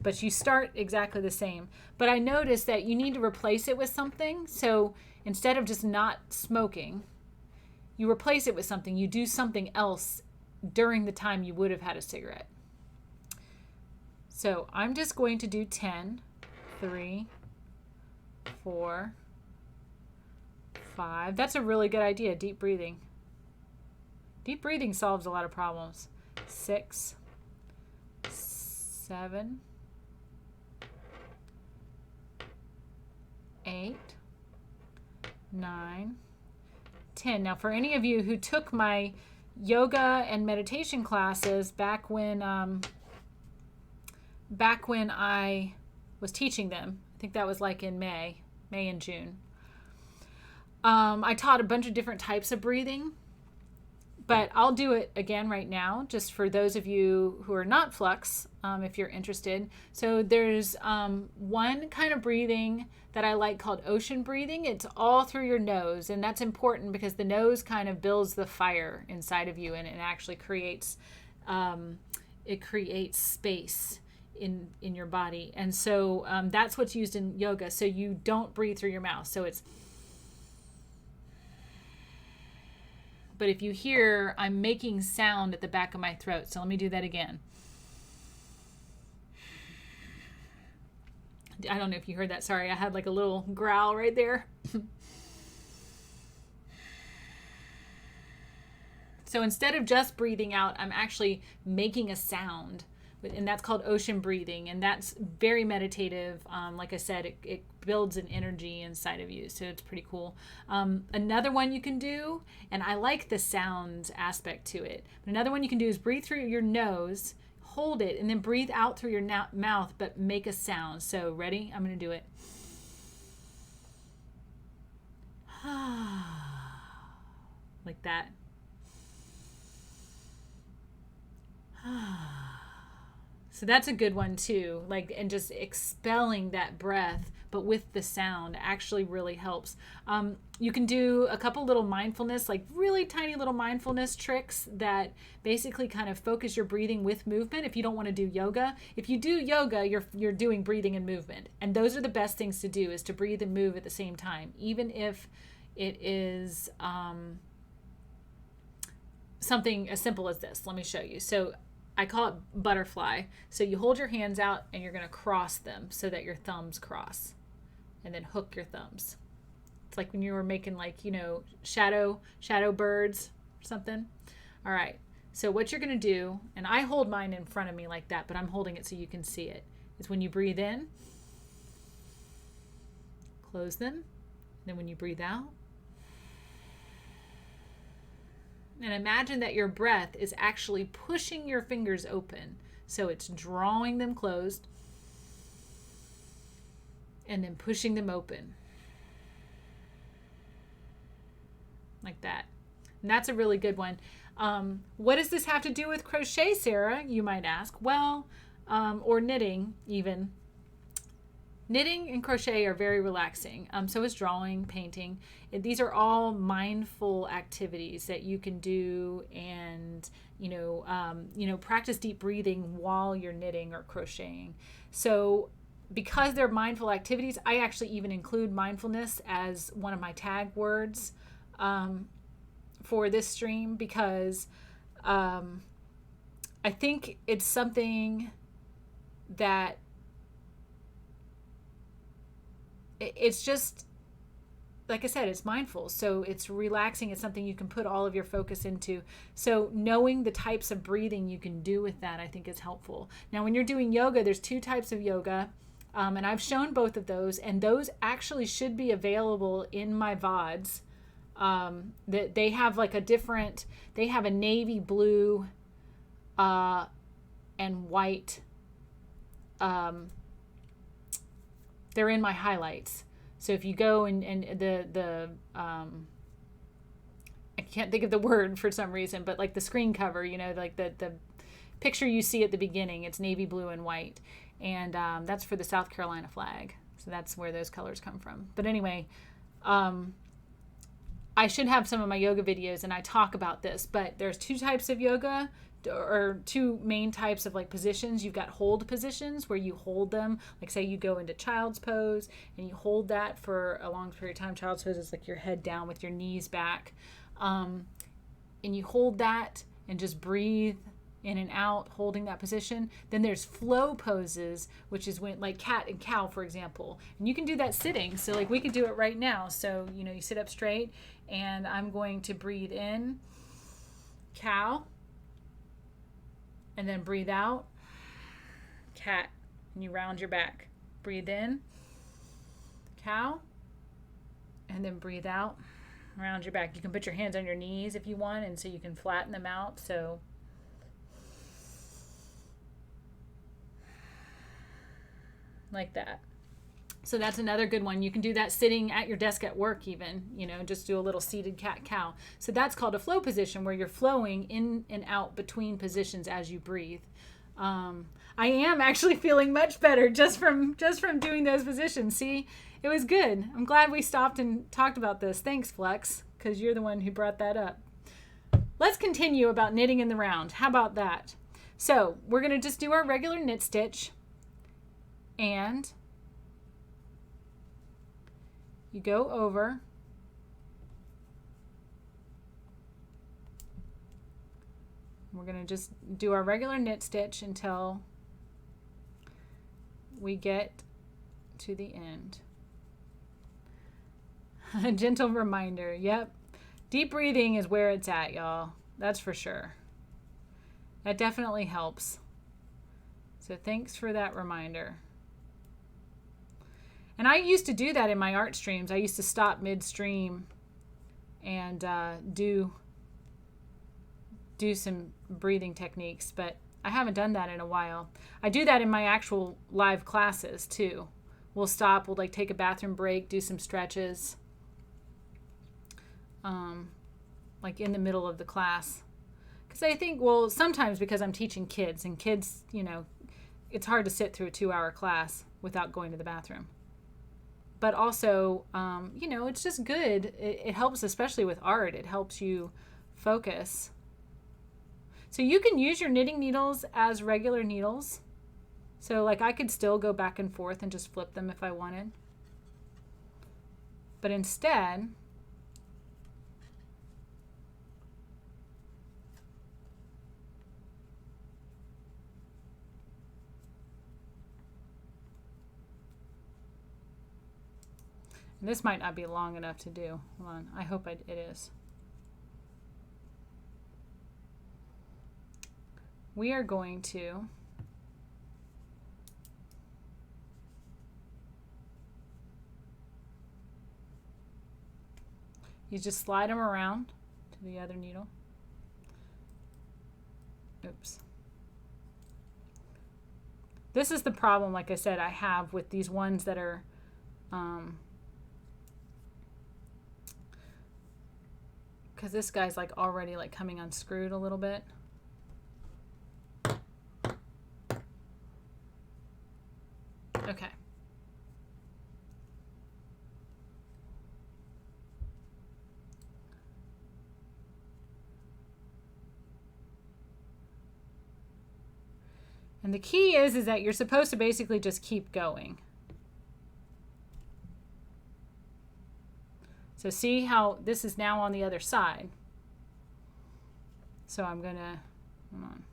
but you start exactly the same. But I noticed that you need to replace it with something. So instead of just not smoking, you replace it with something. You do something else during the time you would have had a cigarette. So I'm just going to do 10. 3, 4, 5. That's a really good idea. Deep breathing. Deep breathing solves a lot of problems. 6, 7, 8, 9, 10. Now, for any of you who took my yoga and meditation classes back when I was teaching them, I think that was like in May and June. I taught a bunch of different types of breathing, but I'll do it again right now, just for those of you who are not flux, if you're interested. So there's one kind of breathing that I like called ocean breathing. It's all through your nose, and that's important because the nose kind of builds the fire inside of you, and it actually creates space in your body. And so that's what's used in yoga. So you don't breathe through your mouth. So it's, but if you hear, I'm making sound at the back of my throat. So let me do that again. I don't know if you heard that. Sorry, I had like a little growl right there. So instead of just breathing out, I'm actually making a sound. And that's called ocean breathing, and that's very meditative. Like I said, it builds an energy inside of you, so it's pretty cool. Another one you can do, and I like the sound aspect to it, but another one you can do is breathe through your nose, hold it, and then breathe out through your mouth, but make a sound. So ready? I'm going to do it. Like that. So that's a good one too, like, and just expelling that breath, but with the sound actually really helps. You can do a couple little mindfulness, like really tiny little mindfulness tricks that basically kind of focus your breathing with movement. If you don't want to do yoga, if you do yoga, you're doing breathing and movement, and those are the best things to do, is to breathe and move at the same time, even if it is something as simple as this. Let me show you. So I call it butterfly. So you hold your hands out and you're going to cross them so that your thumbs cross, and then hook your thumbs. It's like when you were making, like, shadow birds or something. All right. So what you're going to do, and I hold mine in front of me like that, but I'm holding it so you can see it, is when you breathe in, close them. Then when you breathe out, and imagine that your breath is actually pushing your fingers open. So it's drawing them closed and then pushing them open. Like that. And that's a really good one. What does this have to do with crochet, Sarah? You might ask. Well, or knitting even. Knitting and crochet are very relaxing. So is drawing, painting. These are all mindful activities that you can do, and practice deep breathing while you're knitting or crocheting. So because they're mindful activities, I actually even include mindfulness as one of my tag words for this stream, because I think it's something that it's just, like I said, it's mindful. So it's relaxing. It's something you can put all of your focus into. So knowing the types of breathing you can do with that, I think is helpful. Now, when you're doing yoga, there's 2 types of yoga. And I've shown both of those, and those actually should be available in my VODs. That they have like a different, they have a navy blue and white. They're in my highlights. So if you go and the I can't think of the word for some reason, but like the screen cover, you know, like the picture you see at the beginning, it's navy blue and white. And that's for the South Carolina flag. So that's where those colors come from. But anyway, I should have some of my yoga videos and I talk about this, but there's 2 types of yoga, or 2 main types of like positions. You've got hold positions where you hold them, like say you go into child's pose and you hold that for a long period of time. Child's pose is like your head down with your knees back, and you hold that and just breathe in and out, holding that position. Then there's flow poses, which is when, like cat and cow, for example, and you can do that sitting. So like we could do it right now. So, you know, you sit up straight and I'm going to breathe in, cow, and then breathe out, cat, and you round your back. Breathe in, cow, and then breathe out, round your back. You can put your hands on your knees if you want, and so you can flatten them out. So like that. So that's another good one. You can do that sitting at your desk at work even, you know, just do a little seated cat-cow. So that's called a flow position, where you're flowing in and out between positions as you breathe. I am actually feeling much better just from doing those positions. See, it was good. I'm glad we stopped and talked about this. Thanks, Flex, because you're the one who brought that up. Let's continue about knitting in the round. How about that? So we're going to just do our regular knit stitch, and you go over, we're going to just do our regular knit stitch until we get to the end. A gentle reminder. Yep. Deep breathing is where it's at, y'all. That's for sure. That definitely helps. So thanks for that reminder. And I used to do that in my art streams. I used to stop midstream and do some breathing techniques, but I haven't done that in a while. I do that in my actual live classes too. We'll stop, we'll like take a bathroom break, do some stretches, like in the middle of the class. Because I think, well, sometimes because I'm teaching kids, and kids, you know, it's hard to sit through a 2-hour class without going to the bathroom. But also, you know, it's just good. It helps, especially with art. It helps you focus. So you can use your knitting needles as regular needles. So like I could still go back and forth and just flip them if I wanted. But instead, this might not be long enough to do. Hold on. I hope it is. We are going to you just slide them around to the other needle. Oops. This is the problem, like I said, I have with these ones that are because this guy's like already like coming unscrewed a little bit. Okay. And the key is that you're supposed to basically just keep going. So see how this is now on the other side. So I'm going to, hold on.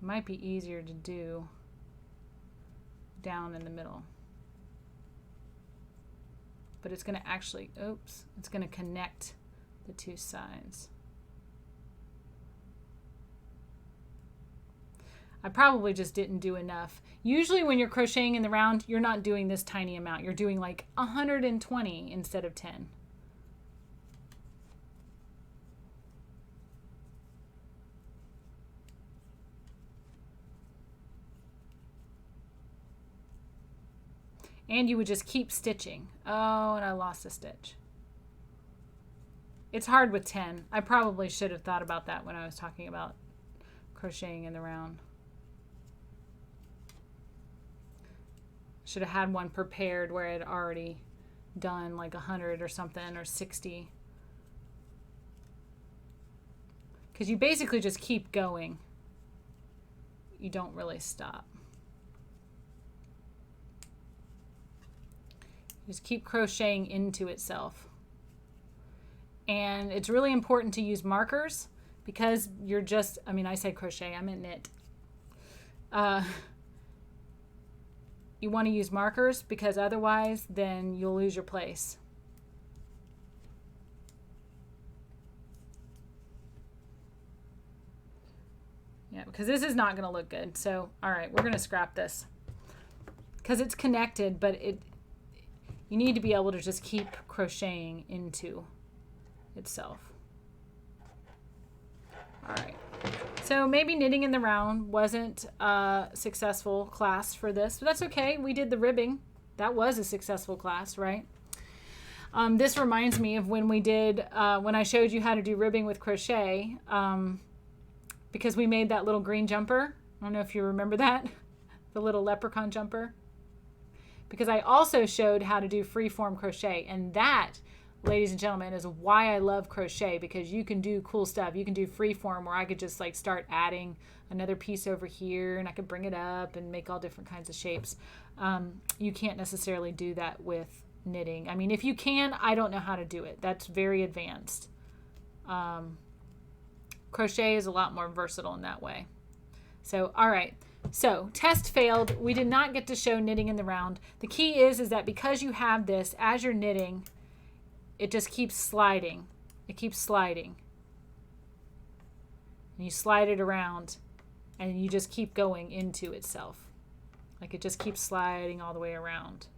It might be easier to do down in the middle. But it's going to actually, oops, it's going to connect the two sides. I probably just didn't do enough. Usually when you're crocheting in the round, you're not doing this tiny amount. You're doing like 120 instead of 10. And you would just keep stitching. Oh, and I lost a stitch. It's hard with 10. I probably should have thought about that when I was talking about crocheting in the round. Should have had one prepared where I had already done like 100 or something, or 60. Because you basically just keep going. You don't really stop. Just keep crocheting into itself. And it's really important to use markers because you're just, I mean, I say crochet, I meant knit. You want to use markers because otherwise then you'll lose your place. Yeah, because this is not going to look good. So, all right, we're going to scrap this because it's connected, but you need to be able to just keep crocheting into itself. All right. So maybe knitting in the round wasn't a successful class for this, but that's okay. We did the ribbing. That was a successful class, right? This reminds me of when we did, when I showed you how to do ribbing with crochet, because we made that little green jumper. I don't know if you remember that, the little leprechaun jumper. Because I also showed how to do freeform crochet, and that, ladies and gentlemen, is why I love crochet, because you can do cool stuff. You can do freeform where I could just like start adding another piece over here and I could bring it up and make all different kinds of shapes. You can't necessarily do that with knitting. I mean, if you can, I don't know how to do it. That's very advanced. Crochet is a lot more versatile in that way. So, all right. So, test failed. We did not get to show knitting in the round. The key is that because you have this, as you're knitting, it just keeps sliding. It keeps sliding. And you slide it around, and you just keep going into itself. Like it just keeps sliding all the way around.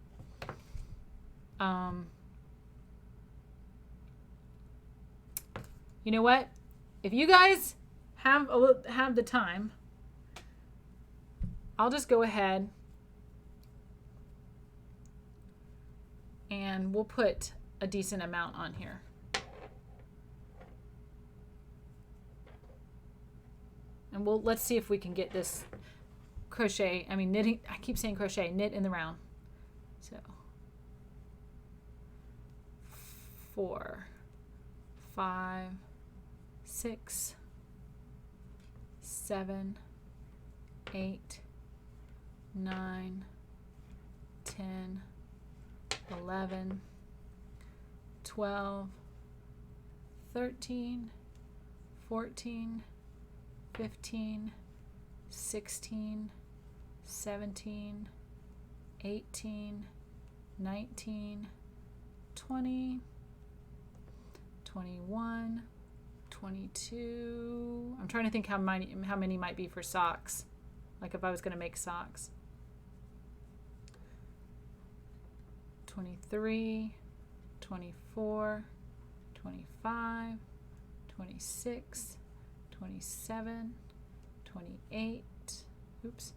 You know what? If you guys have the time, I'll just go ahead and we'll put a decent amount on here. And let's see if we can get this crochet, I mean knitting, I keep saying crochet, knit in the round. So 4, 5, 6, 7, 8, 9, 10, 11, 12, 13, 14, 15, 16, 17, 18, 19, 20, 21, 22. I'm trying to think how many might be for socks. Like if I was going to make socks. 23, 24, 25, 26, 27, 28, oops,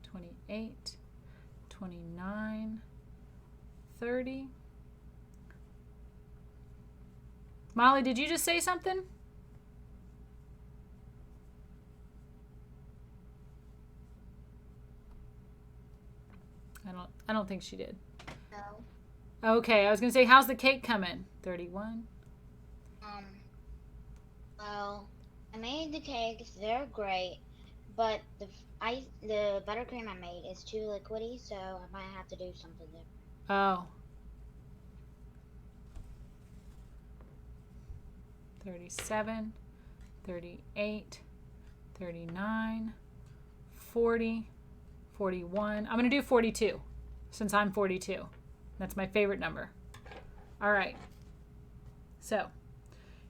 28, 29, 30. Molly, did you just say something? I don't think she did. No. Okay, I was gonna say, how's the cake coming? 31. Well, I made the cakes. They're great, but the buttercream I made is too liquidy, so I might have to do something different. Oh. 37, 38, 39, 40, 41. I'm going to do 42 since I'm 42. That's my favorite number. All right. So,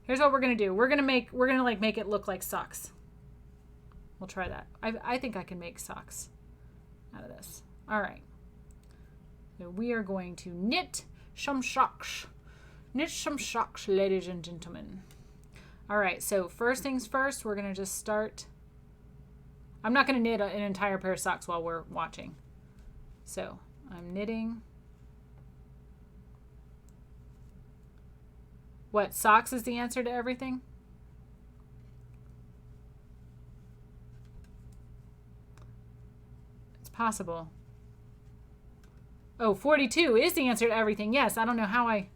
here's what we're going to do. We're going to like make it look like socks. We'll try that. I think I can make socks out of this. All right. So we are going to knit some socks. Knit some socks, ladies and gentlemen. All right, so first things first, we're going to just start. I'm not going to knit an entire pair of socks while we're watching. So I'm knitting. What, socks is the answer to everything? It's possible. Oh, 42 is the answer to everything. Yes, I don't know how I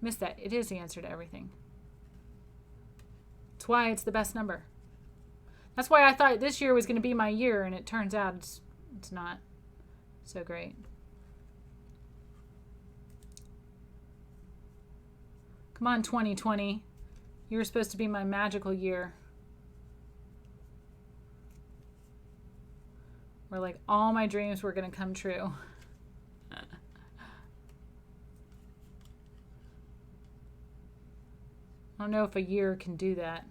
missed that. It is the answer to everything. That's why it's the best number. That's why I thought this year was going to be my year, and it turns out it's not so great. Come on, 2020. You were supposed to be my magical year. Where like all my dreams were going to come true. I don't know if a year can do that.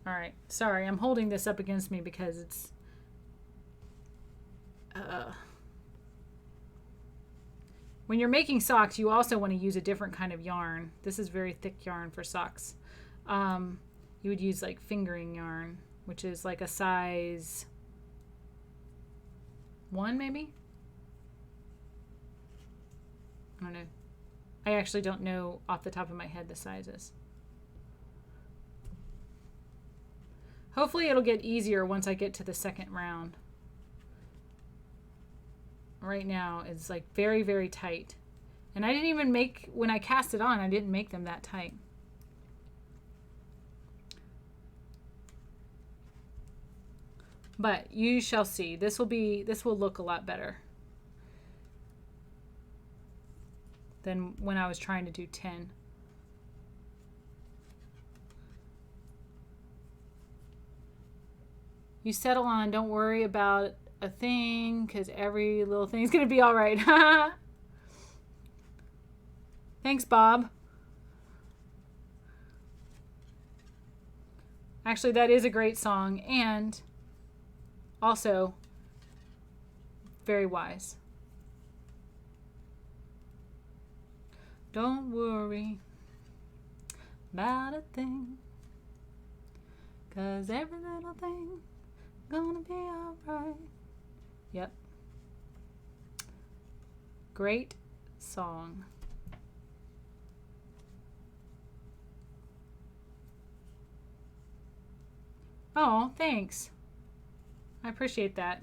All right. Sorry, I'm holding this up against me because it's... When you're making socks, you also want to use a different kind of yarn. This is very thick yarn for socks. You would use like fingering yarn, which is like a size 1 maybe? I don't know. I actually don't know off the top of my head the sizes. Hopefully it'll get easier once I get to the second round. Right now it's like very, very tight. And I didn't even make, when I cast it on, I didn't make them that tight. But you shall see. This will look a lot better than when I was trying to do 10. You settle on, don't worry about a thing, because every little thing's going to be all right. Thanks, Bob. Actually, that is a great song, and also very wise. Don't worry about a thing, 'cause every little thing gonna be alright. Yep. Great song. Oh, thanks. I appreciate that.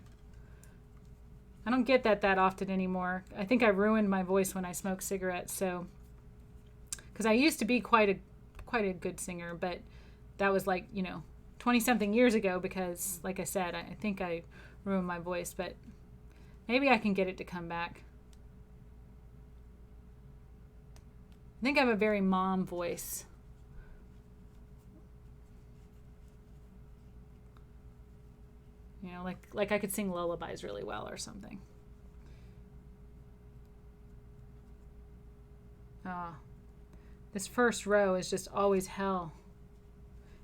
I don't get that often anymore. I think I ruined my voice when I smoked cigarettes, so because I used to be quite a good singer, but that was like, 20-something years ago because, like I said, I think I ruined my voice, but maybe I can get it to come back. I think I have a very mom voice. Like I could sing lullabies really well or something. This first row is just always hell.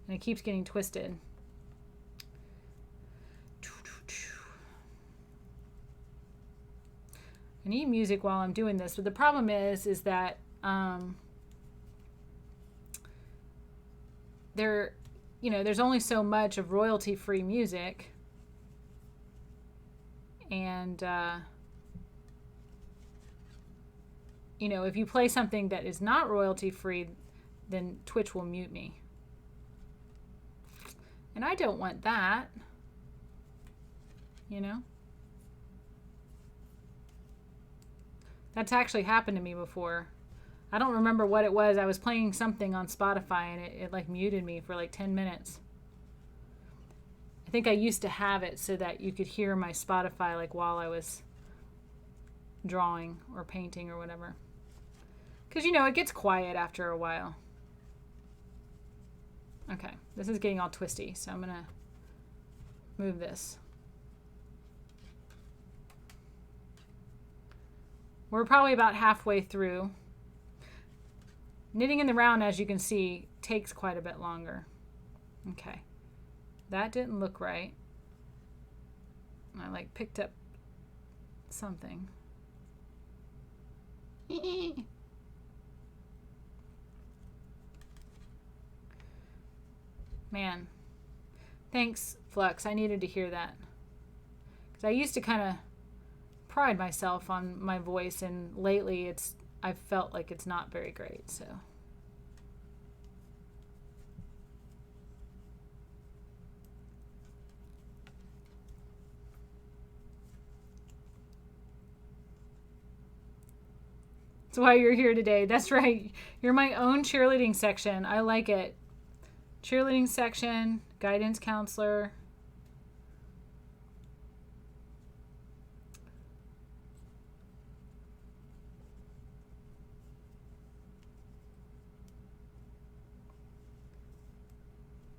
And it keeps getting twisted. I need music while I'm doing this, but the problem is that there's only so much of royalty-free music. And if you play something that is not royalty free, then Twitch will mute me. And I don't want that. That's actually happened to me before. I don't remember what it was. I was playing something on Spotify and it like muted me for like 10 minutes. I think I used to have it so that you could hear my Spotify like while I was drawing or painting or whatever. Because, you know, it gets quiet after a while. Okay, this is getting all twisty, so I'm going to move this. We're probably about halfway through. Knitting in the round, as you can see, takes quite a bit longer. Okay, that didn't look right. I like picked up something. Man, thanks, Flux. I needed to hear that. Because I used to kind of pride myself on my voice, and lately I've felt like it's not very great, so. That's why you're here today. That's right. You're my own cheerleading section. I like it. Cheerleading section, guidance counselor.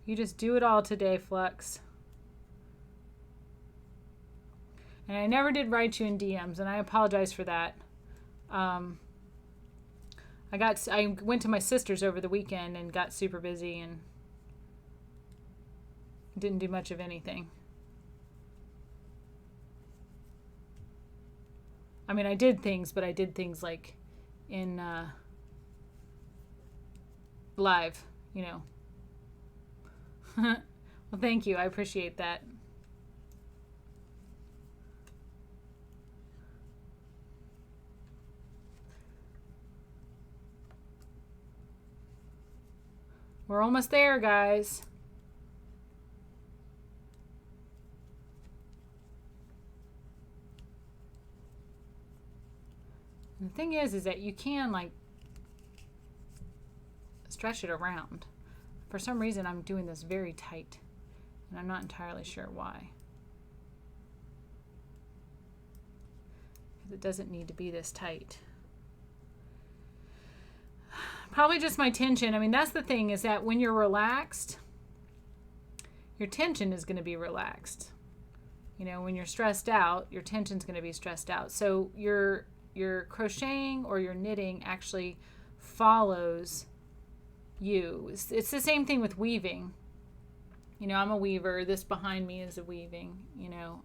You just do it all today, Flux. And I never did write you in DMs, and I apologize for that. I went to my sister's over the weekend and got super busy and didn't do much of anything. I mean, I did things, but I did things like in live, you know. Well, thank you. I appreciate that. We're almost there, guys. And the thing is that you can like stretch it around. For some reason, I'm doing this very tight, and I'm not entirely sure why. Because it doesn't need to be this tight. Probably just my tension. I mean, that's the thing, is that when you're relaxed, your tension is going to be relaxed. You know, when you're stressed out, your tension's going to be stressed out. So your crocheting or your knitting actually follows you. It's the same thing with weaving. You know, I'm a weaver. This behind me is a weaving, you know.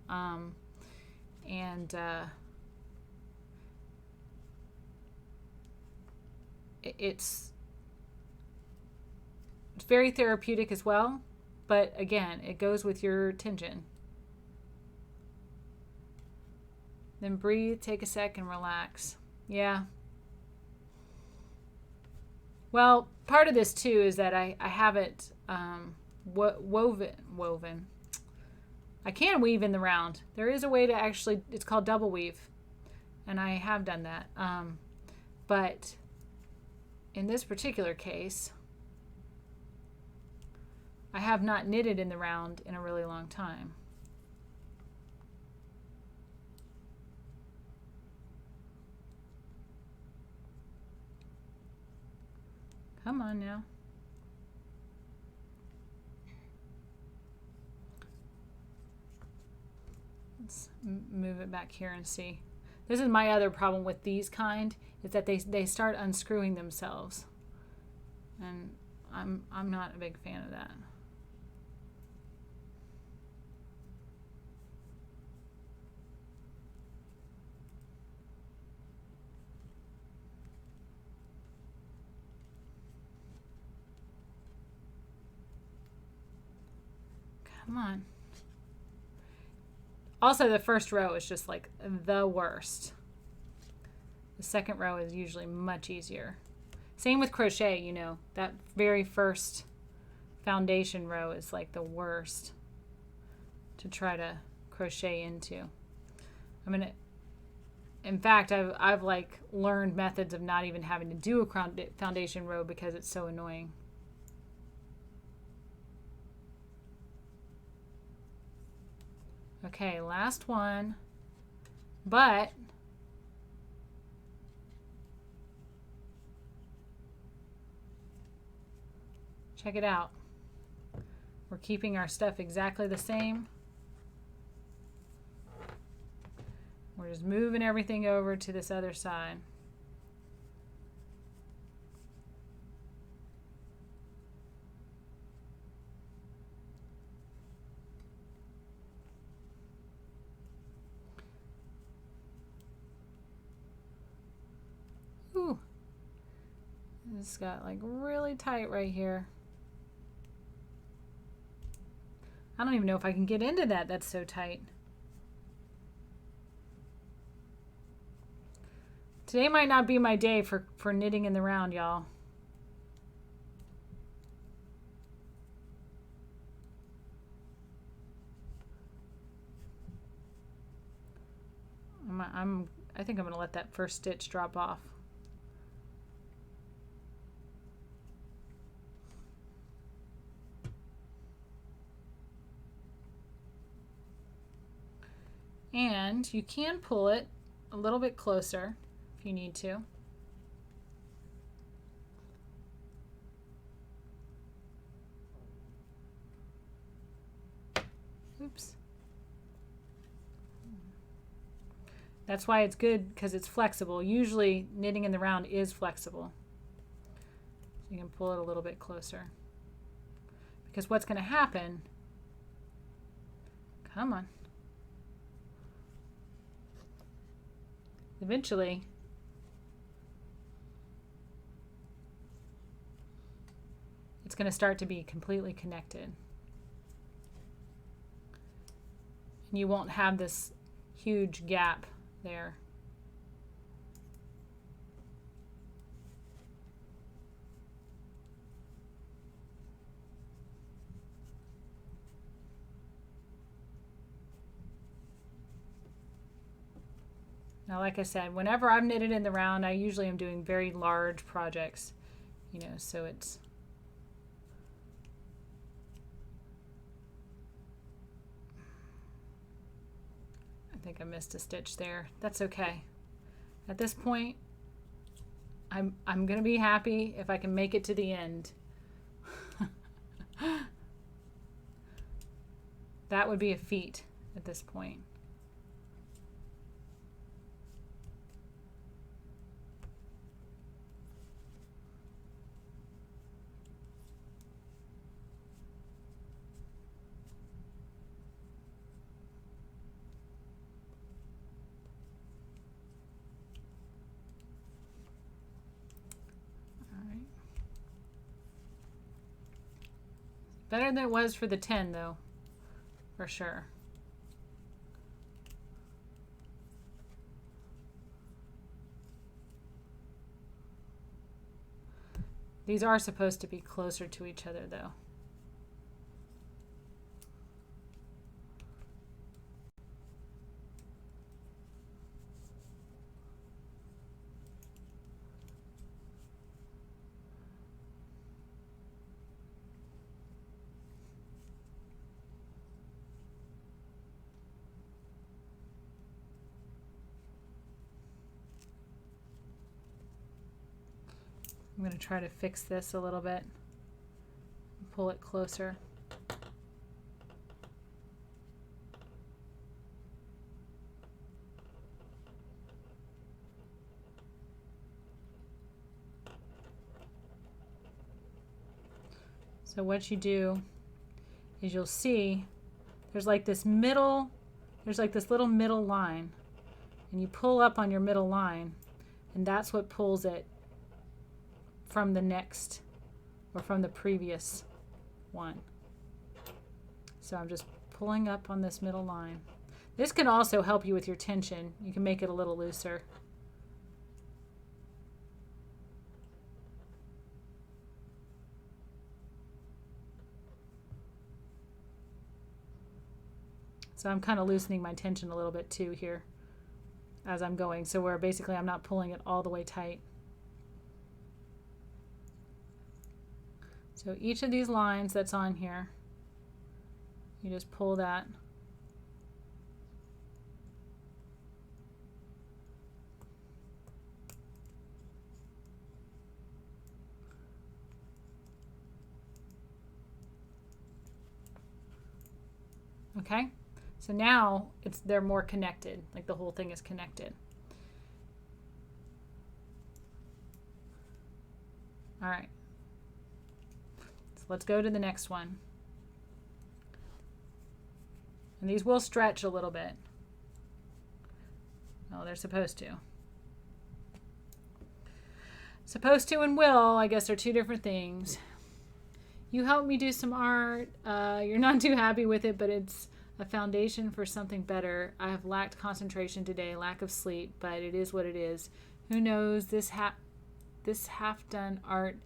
It's very therapeutic as well, but again, it goes with your tension. Then breathe, take a sec, and relax. Yeah. Well, part of this too is that I have it woven. I can weave in the round. There is a way to actually, it's called double weave, and I have done that. But in this particular case, I have not knitted in the round in a really long time. Come on now. Let's move it back here and see. This is my other problem with these kind, is that they start unscrewing themselves. And I'm not a big fan of that. Come on. Also, the first row is just like the worst. The second row is usually much easier. Same with crochet, you know. That very first foundation row is like the worst to try to crochet into. I'm going to In fact, I've like learned methods of not even having to do a foundation row because it's so annoying. Okay, last one. But check it out. We're keeping our stuff exactly the same. We're just moving everything over to this other side. Ooh. This got like really tight right here. I don't even know if I can get into that. That's so tight. Today might not be my day for knitting in the round, y'all. I think I'm going to let that first stitch drop off. And you can pull it a little bit closer if you need to. Oops. That's why it's good, because it's flexible. Usually knitting in the round is flexible. So you can pull it a little bit closer. Because what's going to happen, come on, eventually it's going to start to be completely connected. And you won't have this huge gap there. Now, like I said, whenever I've knitted in the round, I usually am doing very large projects, you know, so it's I think I missed a stitch there. That's okay. At this point, I'm gonna be happy if I can make it to the end. That would be a feat at this point. Better than it was for the 10, though, for sure. These are supposed to be closer to each other, though. I'm going to try to fix this a little bit, pull it closer. So what you do is you'll see there's like this little middle line, and you pull up on your middle line, and that's what pulls it from the next or from the previous one. So I'm just pulling up on this middle line. This can also help you with your tension. You can make it a little looser. So I'm kind of loosening my tension a little bit too here. as I'm going. So where basically I'm not pulling it all the way tight. So each of these lines that's on here, you just pull that. Okay, so now they're more connected, like the whole thing is connected. All right, so let's go to the next one. And these will stretch a little bit. Oh, they're supposed to. Supposed to and will, I guess, are two different things. You helped me do some art. You're not too happy with it, but it's a foundation for something better. I have lacked concentration today, lack of sleep, but it is what it is. Who knows, this half-done art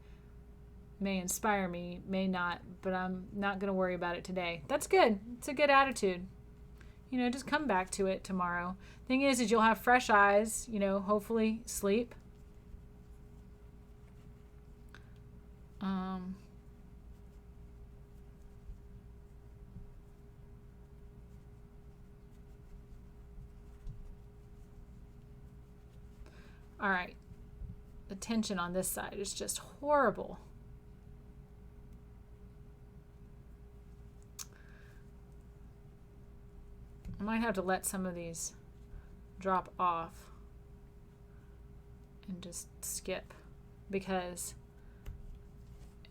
may inspire me, may not, but I'm not going to worry about it today. That's good. It's a good attitude. You know, just come back to it tomorrow. Thing is you'll have fresh eyes, you know, hopefully sleep. All right, the tension on this side is just horrible. I might have to let some of these drop off and just skip because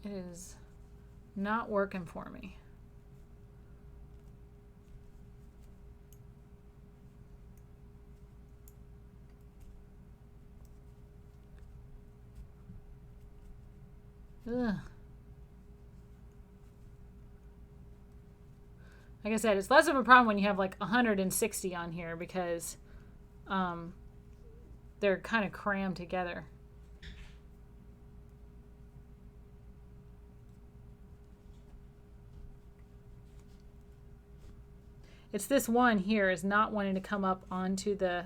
it is not working for me. Ugh. Like I said, it's less of a problem when you have like 160 on here because they're kind of crammed together. It's this one here is not wanting to come up onto the...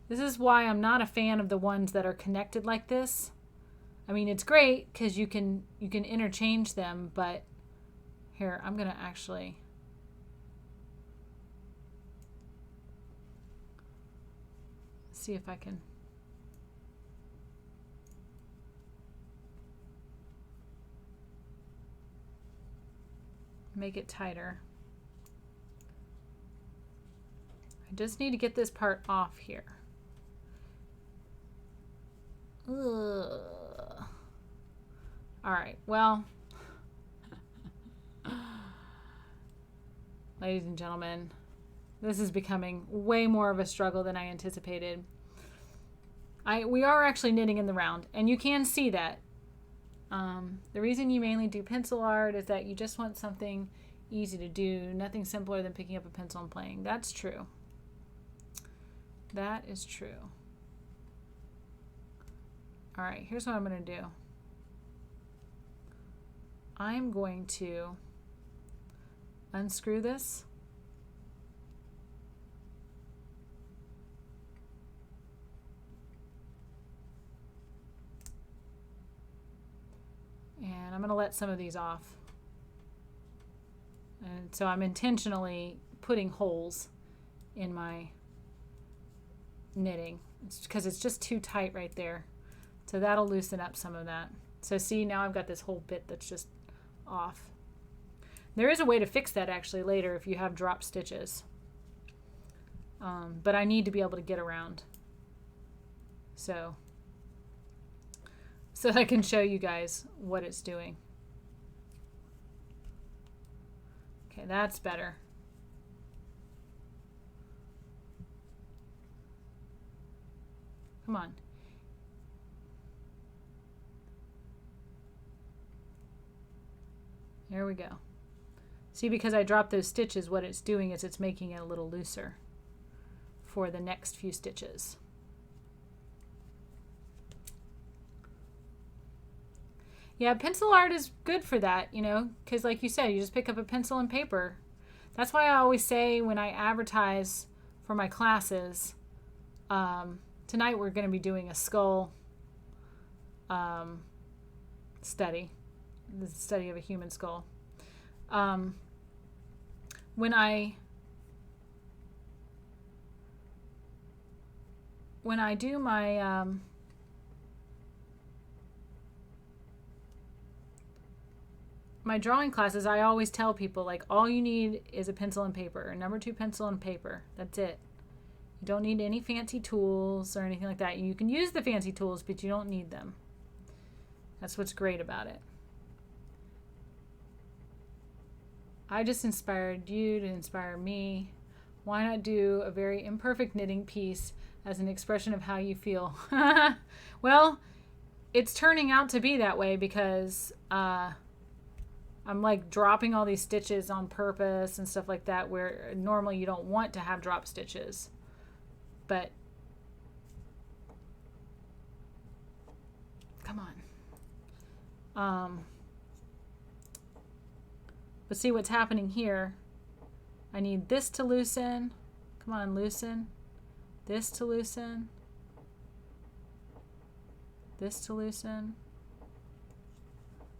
This is why I'm not a fan of the ones that are connected like this. I mean, it's great because you can interchange them, but here, I'm going to actually see if I can make it tighter. I just need to get this part off here. Ugh. All right, well, ladies and gentlemen, this is becoming way more of a struggle than I anticipated. We are actually knitting in the round, and you can see that. The reason you mainly do pencil art is that you just want something easy to do, nothing simpler than picking up a pencil and playing. That's true. That is true. All right, here's what I'm going to do. I'm going to unscrew this. And I'm going to let some of these off. And so I'm intentionally putting holes in my knitting. It's because it's just too tight right there. So that'll loosen up some of that. So see, now I've got this whole bit that's just off. There is a way to fix that actually later if you have drop stitches. But I need to be able to get around. So that I can show you guys what it's doing. Okay, that's better. Come on. There we go. See, because I dropped those stitches, what it's doing is it's making it a little looser for the next few stitches. Yeah, pencil art is good for that, you know, because like you said, you just pick up a pencil and paper. That's why I always say when I advertise for my classes, tonight we're going to be doing a skull study, the study of a human skull. When I do my my drawing classes, I always tell people, like, all you need is a pencil and paper, a number 2 pencil and paper. That's it. You don't need any fancy tools or anything like that. You can use the fancy tools, but you don't need them. That's what's great about it. I just inspired you to inspire me. Why not do a very imperfect knitting piece as an expression of how you feel? Well, it's turning out to be that way because I'm like dropping all these stitches on purpose and stuff like that, where normally you don't want to have drop stitches. But come on. But see what's happening here. I need this to loosen. Come on, loosen. This to loosen. This to loosen.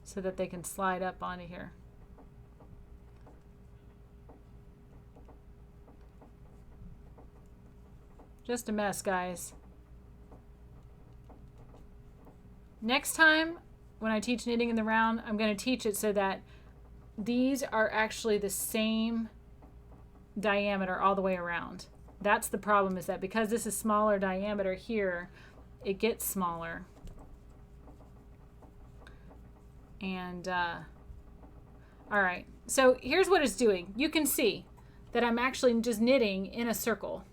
So that they can slide up onto here. Just a mess, guys. Next time, when I teach knitting in the round, I'm going to teach it so that these are actually the same diameter all the way around. That's the problem, is that because this is smaller diameter here, it gets smaller. And all right, so here's what it's doing. You can see that I'm actually just knitting in a circle.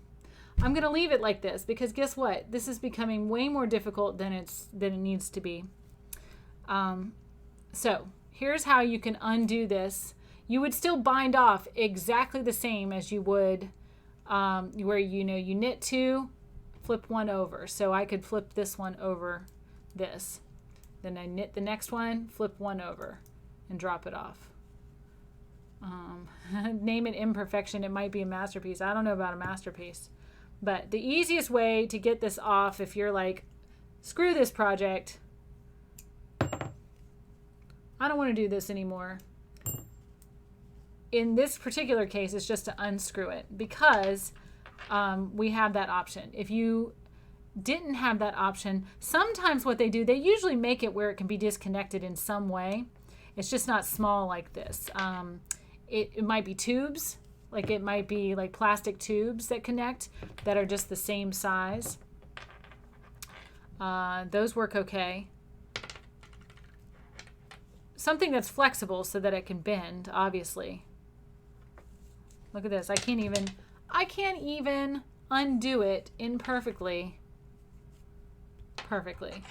I'm gonna leave it like this because guess what? This is becoming way more difficult than it needs to be. So here's how you can undo this. You would still bind off exactly the same as you would where you knit 2, flip 1 over. So I could flip this one over this. Then I knit the next one, flip 1 over, and drop it off. Name it imperfection. It might be a masterpiece. I don't know about a masterpiece. But the easiest way to get this off, if you're like, screw this project, I don't want to do this anymore. In this particular case, it's just to unscrew it because we have that option. If you didn't have that option, sometimes what they do, they usually make it where it can be disconnected in some way. It's just not small like this. It might be tubes, like it might be like plastic tubes that connect that are just the same size. Those work okay. Something that's flexible so that it can bend, obviously. Look at this. I can't even undo it imperfectly. Perfectly.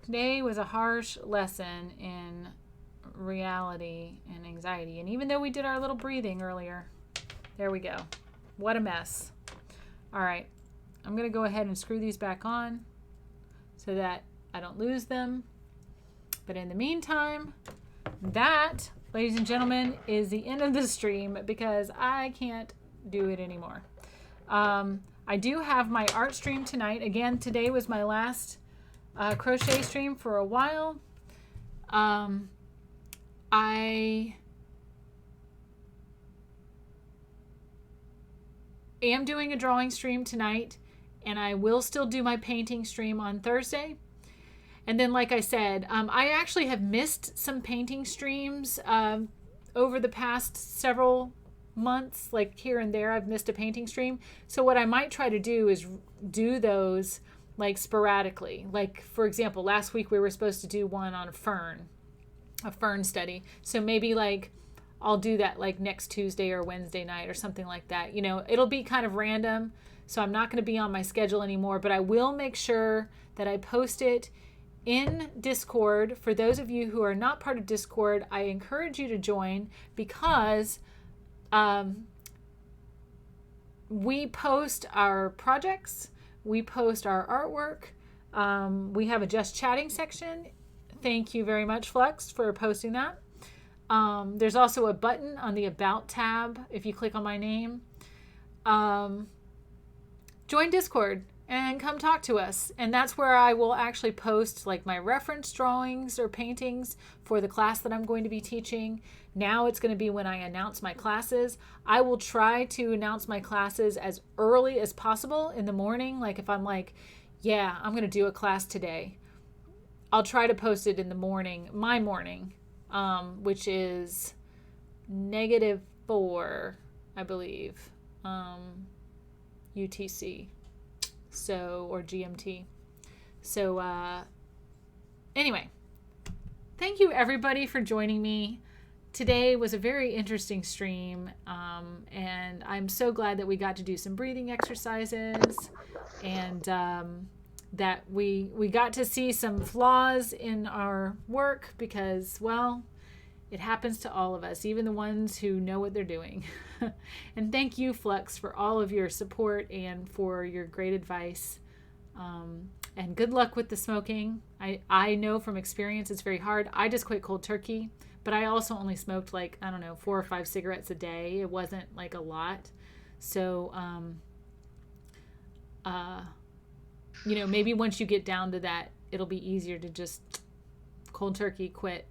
Today was a harsh lesson in reality and anxiety. And even though we did our little breathing earlier, there we go. What a mess. All right. I'm going to go ahead and screw these back on so that I don't lose them. But in the meantime, that, ladies and gentlemen, is the end of the stream because I can't do it anymore. I do have my art stream tonight. Again, today was my last crochet stream for a while. I am doing a drawing stream tonight, and I will still do my painting stream on Thursday. And then, like I said, I actually have missed some painting streams over the past several months, like here and there I've missed a painting stream. So what I might try to do is do those like sporadically. Like, for example, last week we were supposed to do one on a fern study. So maybe like I'll do that like next Tuesday or Wednesday night or something like that. You know, it'll be kind of random. So I'm not going to be on my schedule anymore, but I will make sure that I post it in Discord. For those of you who are not part of Discord, I encourage you to join because we post our projects, we post our artwork, we have a just chatting section. Thank you very much, Flux, for posting that. There's also a button on the About tab if you click on my name. Join Discord and come talk to us. And that's where I will actually post like my reference drawings or paintings for the class that I'm going to be teaching. Now it's going to be when I announce my classes. I will try to announce my classes as early as possible in the morning. Like if I'm like, yeah, I'm going to do a class today, I'll try to post it in the morning, my morning, which is -4, I believe, UTC, so, or GMT. So anyway, thank you everybody for joining me. Today was a very interesting stream, and I'm so glad that we got to do some breathing exercises, and that we got to see some flaws in our work because, well, it happens to all of us, even the ones who know what they're doing. And thank you, Flux, for all of your support and for your great advice. And good luck with the smoking. I know from experience it's very hard. I just quit cold turkey, but I also only smoked like, I don't know, 4 or 5 cigarettes a day. It wasn't like a lot. So, you know, maybe once you get down to that, it'll be easier to just cold turkey quit.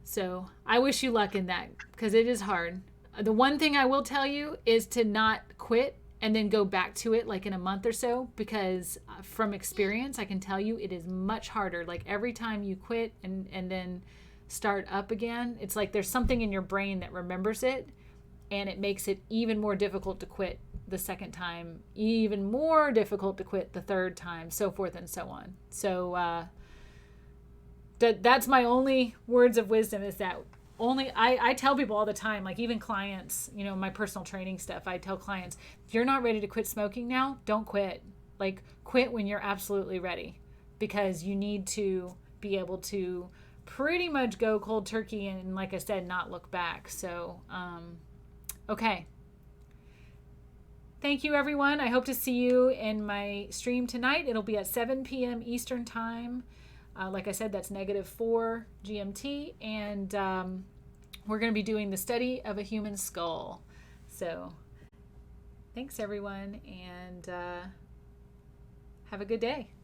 So I wish you luck in that because it is hard. The one thing I will tell you is to not quit and then go back to it like in a month or so, because from experience, I can tell you it is much harder. Like every time you quit and then start up again, it's like there's something in your brain that remembers it, and it makes it even more difficult to quit the second time, even more difficult to quit the third time, so forth and so on. So that's my only words of wisdom, is that only I tell people all the time, like even clients, you know, my personal training stuff, I tell clients, if you're not ready to quit smoking now, don't quit. Like quit when you're absolutely ready, because you need to be able to pretty much go cold turkey and, like I said, not look back. So, okay. Thank you, everyone. I hope to see you in my stream tonight. It'll be at 7 p.m. Eastern Time. Like I said, that's -4 GMT. And we're going to be doing the study of a human skull. So thanks, everyone, and have a good day.